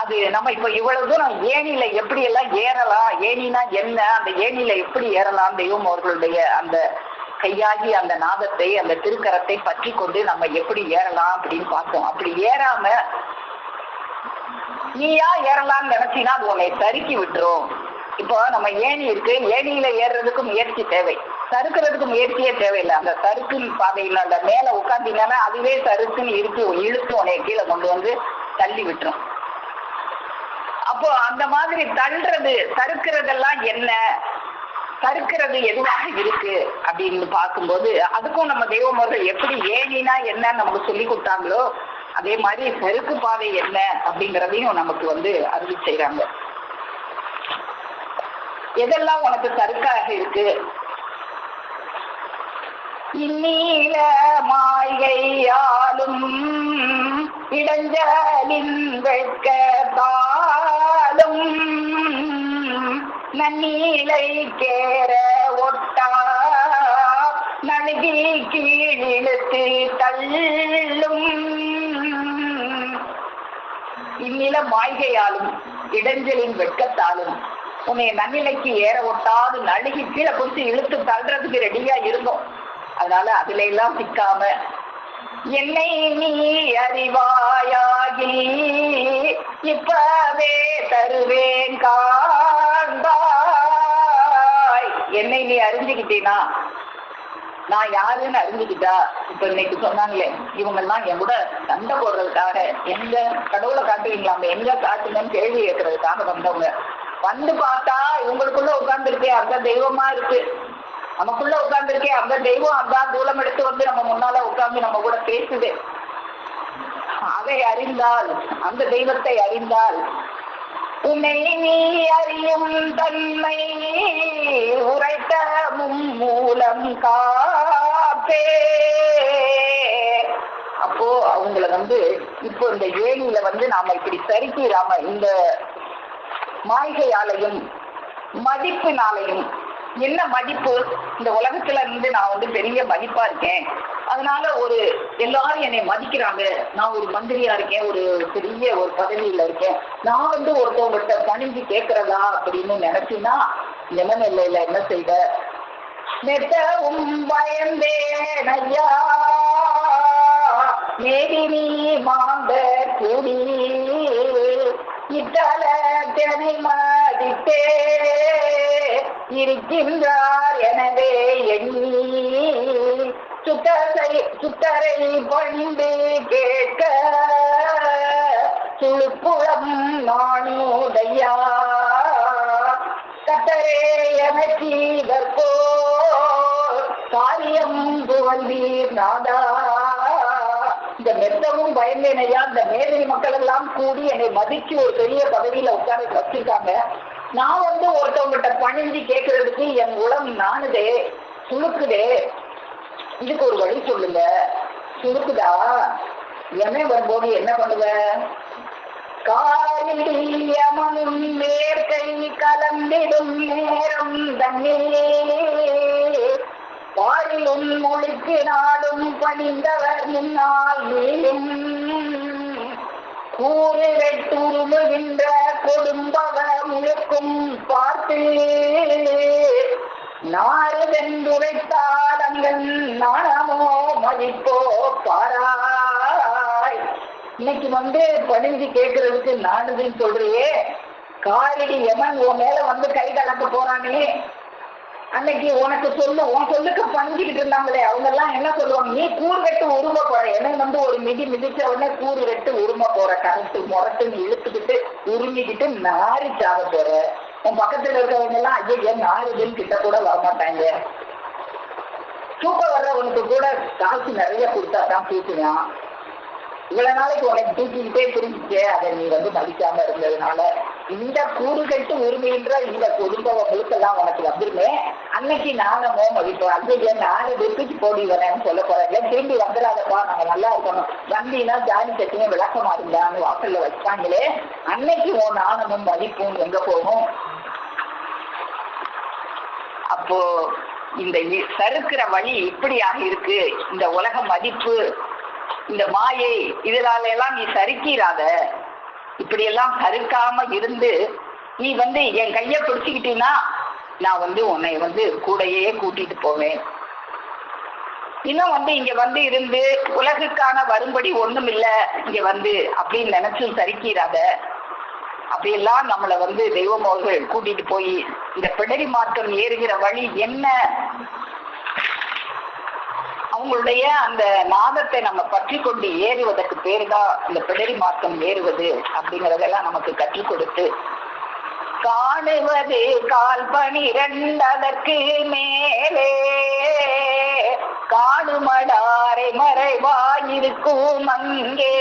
அது நம்ம இப்ப இவ்வளவு தூரம் ஏணியில எப்படி எல்லாம் ஏறலாம், ஏணினா என்ன, அந்த ஏணியில எப்படி ஏறலாம், தெய்வம் அவர்களுடைய அந்த கையாகி அந்த நாதத்தை அந்த திருக்கரத்தை பற்றி கொண்டு நம்ம எப்படி ஏறலாம் அப்படின்னு பார்த்தோம். அப்படி ஏறாம நீயா ஏறலாம்னு நினைச்சீன்னா அது உன்னை சறுக்கி விட்டுரும். இப்போ நம்ம ஏணி இருக்கு, ஏணியில ஏறுறதுக்கு முயற்சி தேவை, சறுக்கிறதுக்கு முயற்சியே தேவையில்லை. அந்த சறுக்கு பாதையில அந்த மேல உட்காந்தீங்கன்னா அதுவே சறுக்குன்னு இழுத்து உன்னை கீழே கொண்டு தள்ளி விட்டுரும். அப்போ அந்த மாதிரி தள்ளுறது சறுக்கிறதெல்லாம் என்ன, சறுக்கிறது எதுவாக இருக்கு அப்படின்னு பார்க்கும்போது அதுக்கும் நம்ம தெய்வமர்கள் எப்படி ஏணினா என்னன்னு நமக்கு சொல்லி கொடுத்தாங்களோ அதே மாதிரி சறுக்கு பாதை என்ன அப்படிங்கிறதையும் நமக்கு அருளி செய்யறாங்க. எதெல்லாம் உனக்கு சறுக்காக இருக்கு? இந்நீல மாய்கையாலும் இடைஞ்சலின் வெட்கத்தாலும் நன்னீலை கேர ஒட்டா நழுகி கீழிழுத்து தள்ளும். இந்நில மாய்கையாலும் இடைஞ்சலின் வெட்கத்தாலும் உன்னை நன்னிலைக்கு ஏற ஒட்டாது நழுகி கீழே பிடிச்சி இழுத்து தள்ளுறதுக்கு ரெடியா இருந்தோம். அதனால அதுல எல்லாம் சிக்காம என்னை நீ அறிவாயாகி இப்பவே தருவேன் காண்பாய். என்னை நீ அறிஞ்சுக்கிட்டீனா, நான் யாருன்னு அறிஞ்சுக்கிட்டா, இப்ப இன்னைக்கு சொன்னாங்களே இவங்க எல்லாம் என் கூட சண்டை போடுறதுக்காக எங்க கடவுளை காட்டுவீங்களாம எங்க காட்டுங்கன்னு கேள்வி கேட்கறதுக்காக வந்தவங்க பார்த்தா இவங்களுக்குள்ள உட்கார்ந்துருக்கே அந்த தெய்வமா இருக்கு, நமக்குள்ள உட்கார்ந்துருக்கே அந்த தெய்வம் அதான் தூரம் எடுத்து நம்ம முன்னால உட்கார்ந்து நம்ம கூட பேசுது. அதை அறிந்தால், அந்த தெய்வத்தை அறிந்தால் உன்னை நீ அறியும் தன்மை உரைத்த மூலம் காப்பே. அப்போ அவங்கள இப்போ இந்த ஏணியில நாம இப்படி சரிக்கிறாம இந்த மாய்கையாலையும் மதிப்பினாலையும், என்ன மதிப்பு, இந்த உலகத்துல நான் பெரிய மதிப்பா இருக்கேன், அதனால எல்லாரும் என்னை மதிக்கிறாங்க, நான் ஒரு மந்திரியா இருக்கேன், ஒரு பெரிய ஒரு பதவியில இருக்கேன், நான் ஒருத்தவங்கிட்ட பணிஞ்சு கேட்கறதா அப்படின்னு நினைச்சுன்னா நிலைமையில என்ன செய்த நெட்டவும் பயந்தேன் ஐயா மேதினி மாந்த கூடி இத்தல திறனை மதித்தே இருக்கின்றார் எனவே எண்ணி சுத்தரை பணிந்து கேட்க சுழுப்புளம் நானுடையா கத்தரே எனக்கு இதற்கோ காரியம் புகழ்ந்தீர் நாதா இந்த மெத்தவும் பயந்தேனையா, இந்த மேதை மக்கள் எல்லாம் கூடி என்னை மதிச்சு ஒரு பெரிய பதவியில உட்கார வச்சிருக்காங்க. நான் ஒருத்தவங்கிட்ட பணிஞ்சு கேட்கறதுக்கு என் உளம் நானுதே, சுழுக்குதே. இதுக்கு ஒரு வழி சொல்லுங்க. சுழுக்குதா? என்ன வரும்போது என்ன பண்ணுவ? காரியம் மேற்கை கலந்திடும் நேரம் தண்ணே, பாரிலும் மொழிக்கு நாடும் பணிந்தவர் முன்னால் நீயும், கூறு வெட்டுருமுகின்ற கொடும்பவ முழுக்கும் பார்த்து, நாறு வென்றுரைத்தால் அங்கன் நாணமோ மதிப்போ பாராய். இன்னைக்கு பணிஞ்சு கேட்கறதுக்கு நானுதுன்னு சொல்றியே, காரிடி யமன் உன் மேல கை கலக்க போறானே, அன்னைக்கு உனக்கு உன் சொல்லுக்கு பணிஞ்சுக்கிட்டு இருந்தாங்களே அவங்க எல்லாம் என்ன சொல்லுவாங்க? நீ கூறு வெட்டு உரும போற. எனக்கு ஒரு மிதிச்ச உடனே கூறு வெட்டு உரும போற, கரண்ட் முரட்டுன்னு இழுத்துக்கிட்டு உருமிக்கிட்டு நாரி சாக போற. உன் பக்கத்துல இருக்கிறவங்க எல்லாம் ஐயா நாருதுன்னு கிட்ட கூட வரமாட்டாங்க. தூக்க வர்றவனுக்கு கூட காசு நிறைய கொடுத்தா தான் தூக்குவான். இவ்வளவு நாளைக்கு உனக்கு தூக்கிக்கிட்டே புரிஞ்சுச்சே, அதை நீ மதிக்காம இருந்ததுனால இந்த கூறுகட்டு உரிமைன்ற இந்த குடும்ப முழுக்கெல்லாம் உனக்கு வந்துருமே. அன்னைக்கு நானமோ மதிப்போம். அந்த நாலு தூக்கி போடி வரேன்னு சொல்ல போறாங்க. திரும்பி வந்துடாதப்பா, நாங்க நல்லா இருக்கணும், வந்தினா ஜாதி சட்டியும் விளக்கமா இருந்தான்னு வாசல்ல வச்சாங்களே, அன்னைக்கு உன் நாணமும் மதிப்பும் எங்க போகும்? அப்போ இந்த சறுக்கிற வழி இப்படியாக இருக்கு. இந்த உலக மதிப்பு, இந்த மாயை, இதனால எல்லாம் நீ சறுக்கிறாத. இப்படி எல்லாம் சறுக்காம இருந்து நீ என் கைய பிடிச்சுக்கிட்டீன்னா நான் உன்னை கூடையே கூட்டிட்டு போவேன். இன்னும் இங்க இருந்து உலகுக்கான வரும்படி ஒண்ணும் இல்ல இங்க அப்படின்னு நினைச்சும் சறுக்கிறாத. அப்படியெல்லாம் நம்மளை தெய்வம் அவர்கள் கூட்டிட்டு போய் இந்த பிடரி மாற்றம் ஏறுகிற வழி என்ன, அவங்களுடைய அந்த நாதத்தை நம்ம பற்றி கொண்டு ஏறுவதற்கு பேருதான் இந்த பிடரி மார்க்கம் ஏறுவது அப்படிங்கறதெல்லாம் நமக்கு கற்றுக் கொடுத்து, காணுவது கால் 12 அதற்கு மேலே காணுமடாரை மறைவாயிருக்கும் அங்கே,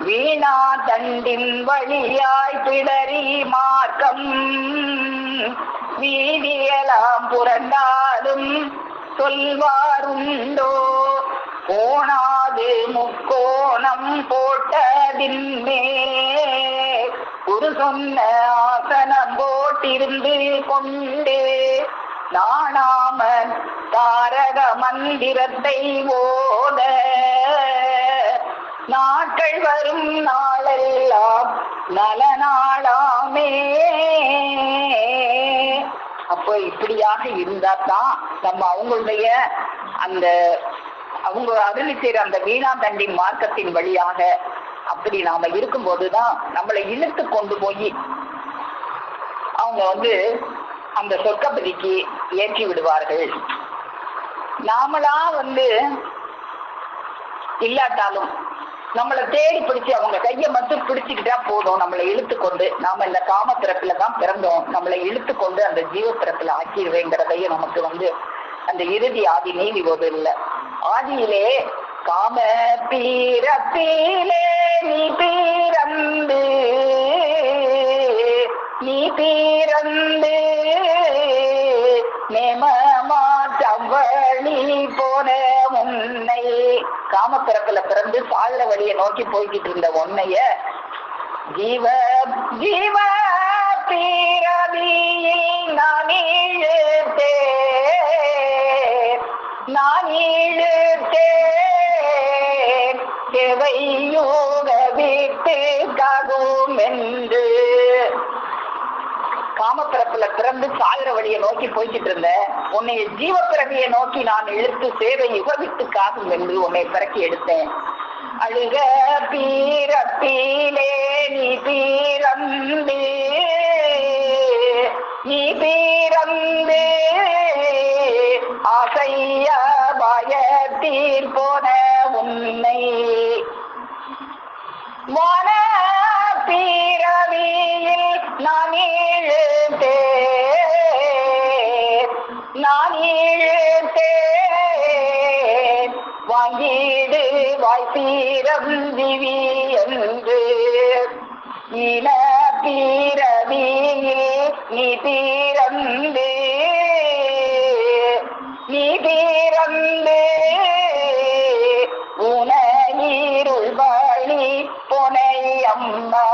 வீணா தண்டின் வழியாய் பிடரி மார்க்கம் வீதியெல்லாம் புரண்டாலும் சொல்வாருண்டோ, போனாது முக்கோணம் போட்டதின்மே ஒரு சொன்ன ஆசனம் போட்டிருந்து கொண்டு, நாணாம தாரக மந்திரத்தை ஓத நாட்கள் வரும் நாளெல்லாம் நல நாளாமே. அப்போ இப்படியாக இருந்தா தான் நம்ம அவங்களுடைய அந்த அவங்க அருளி செய்யற அந்த வீணா தண்டி மார்க்கத்தின் வழியாக அப்படி நாம இருக்கும்போதுதான் நம்மளை இழுத்து கொண்டு போய் அவங்க அந்த சொர்க்கப்பதிக்கு ஏற்றி விடுவார்கள். நாமளா இல்லாட்டாலும் நம்மளை தேடி பிடிச்சு அவங்க கையை மட்டும் பிடிச்சுக்கிட்டா போதும், நம்மளை இழுத்து கொண்டு, நாம இந்த காம பிறப்புல தான் பிறந்தோம், நம்மளை இழுத்து கொண்டு அந்த ஜீவ பிறப்புல ஆக்கிடுவேங்கிறதையும் நமக்கு அந்த இறுதி ஆதி நீதி போது இல்லை. ஆதியிலே காம பீரத்திலே நீ பீரந்து நேமமாற்றவழி போன உன்னை, காம பிறப்புல பிறந்து சாகர வழியை நோக்கி போய்கிட்டு இருந்த உன்னைய ஜீவ ஜீவ பீரதியில் நான் இழுத்தேன் தேவையோக விட்டு காகும் என்று, காமப்பிறப்புல பிறந்து சாகர வழியை நோக்கி போய்கிட்டு இருந்த உன்னைய ஜீவ பிறவியை நோக்கி நான் இழுத்து சேவை யுகவிட்டு காகும் என்று உன்னை பிறக்கி எடுத்தேன். அழுக பீரத்திலே நீ பீரந்து ஆசைய பயத்தீர் போன உன்னை வான பீரவியில் நான் இழுத்தேன் வாங்கீடு வாய்ப்பு பிறந்திவி என்று இன பிறவியில் நீ பிறந்து உனையிருள் வழி பொனை அம்மா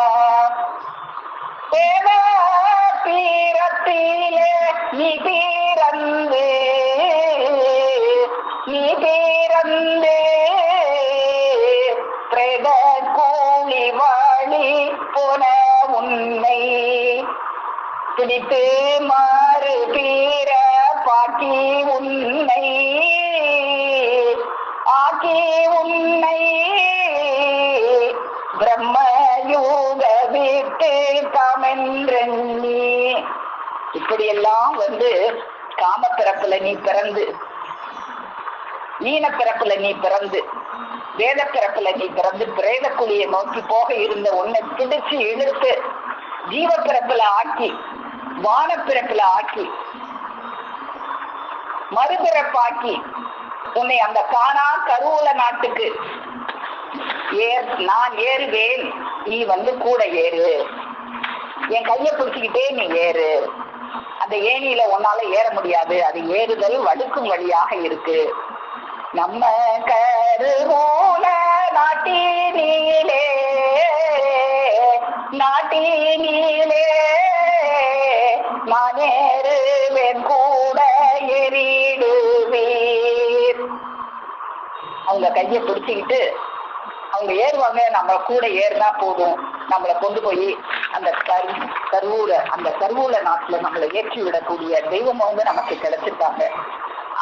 பீரத்திலே நீ பிறந்து பிரேத கூலி வழி போன உன்னை பிடித்து மாறு பீர பாக்கி உன்னை ஆக்கி உன்னை பிரம்மயோக விட்டு காமென்றி. இப்படியெல்லாம் காம பிறப்புல நீ பிறந்து, ஈன பிறப்புல நீ பிறந்து, வேத பிறப்புல நீ பிறந்து பிரேத குழியை நோக்கி போக இருந்த உன்னை பிடிச்சு இழுத்து ஜீவ பிறப்புல ஆக்கி, வான பிறப்புல ஆக்கி, மறுபிறப்பாக்கி உன்னை அந்த காணா கருவூல நாட்டுக்கு நான் ஏறுவேன், நீ கூட ஏறு, என் கைய பிடிச்சுக்கிட்டே நீ ஏறு. அந்த ஏணியில உன்னால ஏற முடியாது, அது ஏறுதல் வழுக்கும் வழியாக இருக்கு. நம்ம கருவூல நாட்டினிலே நான் ஏறுவேன், கூட ஏறிடுவேன். அவங்க கைய பிடிச்சுக்கிட்டு அவங்க ஏறுவாங்க, நம்ம கூட ஏறினா போதும், நம்மளை கொண்டு போய் அந்த அந்த கருவூல நாட்டுல நம்மளை ஏற்றி விடக்கூடிய தெய்வம் நமக்கு கிடைச்சிருக்காங்க.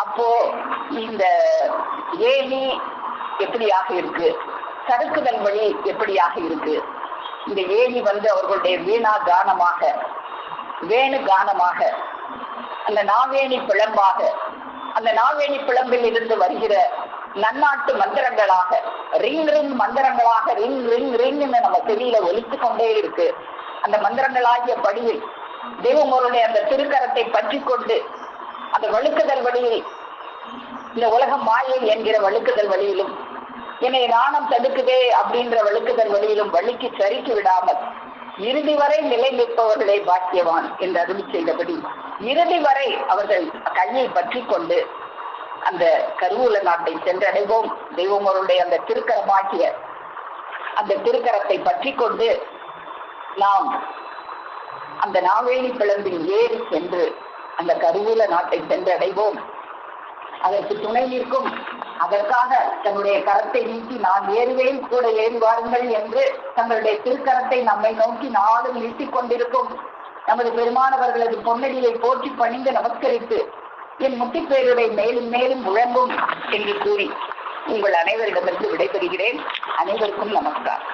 அப்போ இந்த ஏணி எப்படியாக இருக்கு, சறுக்குதல் வழி எப்படியாக இருக்கு. இந்த ஏணி அவர்களுடைய வீணா கானமாக, வேணு கானமாக, அந்த நாவேணி பிளம்பாக, அந்த நாவேணி பிளம்பில் இருந்து வருகிற நன்னாட்டு மந்திரங்களாக, ரிங் ரிங் மந்திரங்களாக, ரிங் ரிங் ரிங்னு நம்ம செவியில ஒலித்து கொண்டே இருக்கு. அந்த மந்திரங்களாகிய படியில் தெய்வங்களுடைய அந்த திருக்கரத்தை பற்றி கொண்டு அந்த வழுக்குதல் வழியில், இந்த உலகம் மாயை என்கிற வழுக்குதல் வழியிலும், என்னை நாணம் தடுக்குதே அப்படின்ற வழுக்குதல் வழியிலும் வழுக்கி சறுக்கி விடாமல் இறுதி வரை நிலை நிற்பவர்களே பாக்கியவான் என்று அருளி செய்தபடி இறுதி வரை அவர்கள் கையை பற்றி கொண்டு அந்த கருவூல நாட்டை சென்றடைவோம். தெய்வங்களுடைய அந்த திருக்கரமாகிய அந்த திருக்கரத்தை பற்றி கொண்டு நாம் அந்த நாவேணி பிளம்பில் ஏறி சென்று அந்த கருவூல நாட்டை சென்றடைவோம். அதற்கு துணை நிற்கும், அதற்காக தன்னுடைய கரத்தை நீட்டி நான் ஏறுவேன், கூட ஏறி வாருங்கள் என்று தங்களுடைய திருக்கரத்தை நம்மை நோக்கி நாளும் நீட்டிக் கொண்டிருக்கும் நமது பெருமானவர்களது பொன்னடியை போற்றி பணிந்து நமஸ்கரித்து என் முட்டிப்பேருடைய மேலும் மேலும் முழங்கும் என்று கூறி உங்கள் அனைவரிடமிருந்து விடைபெறுகிறேன். அனைவருக்கும் நமஸ்காரம்.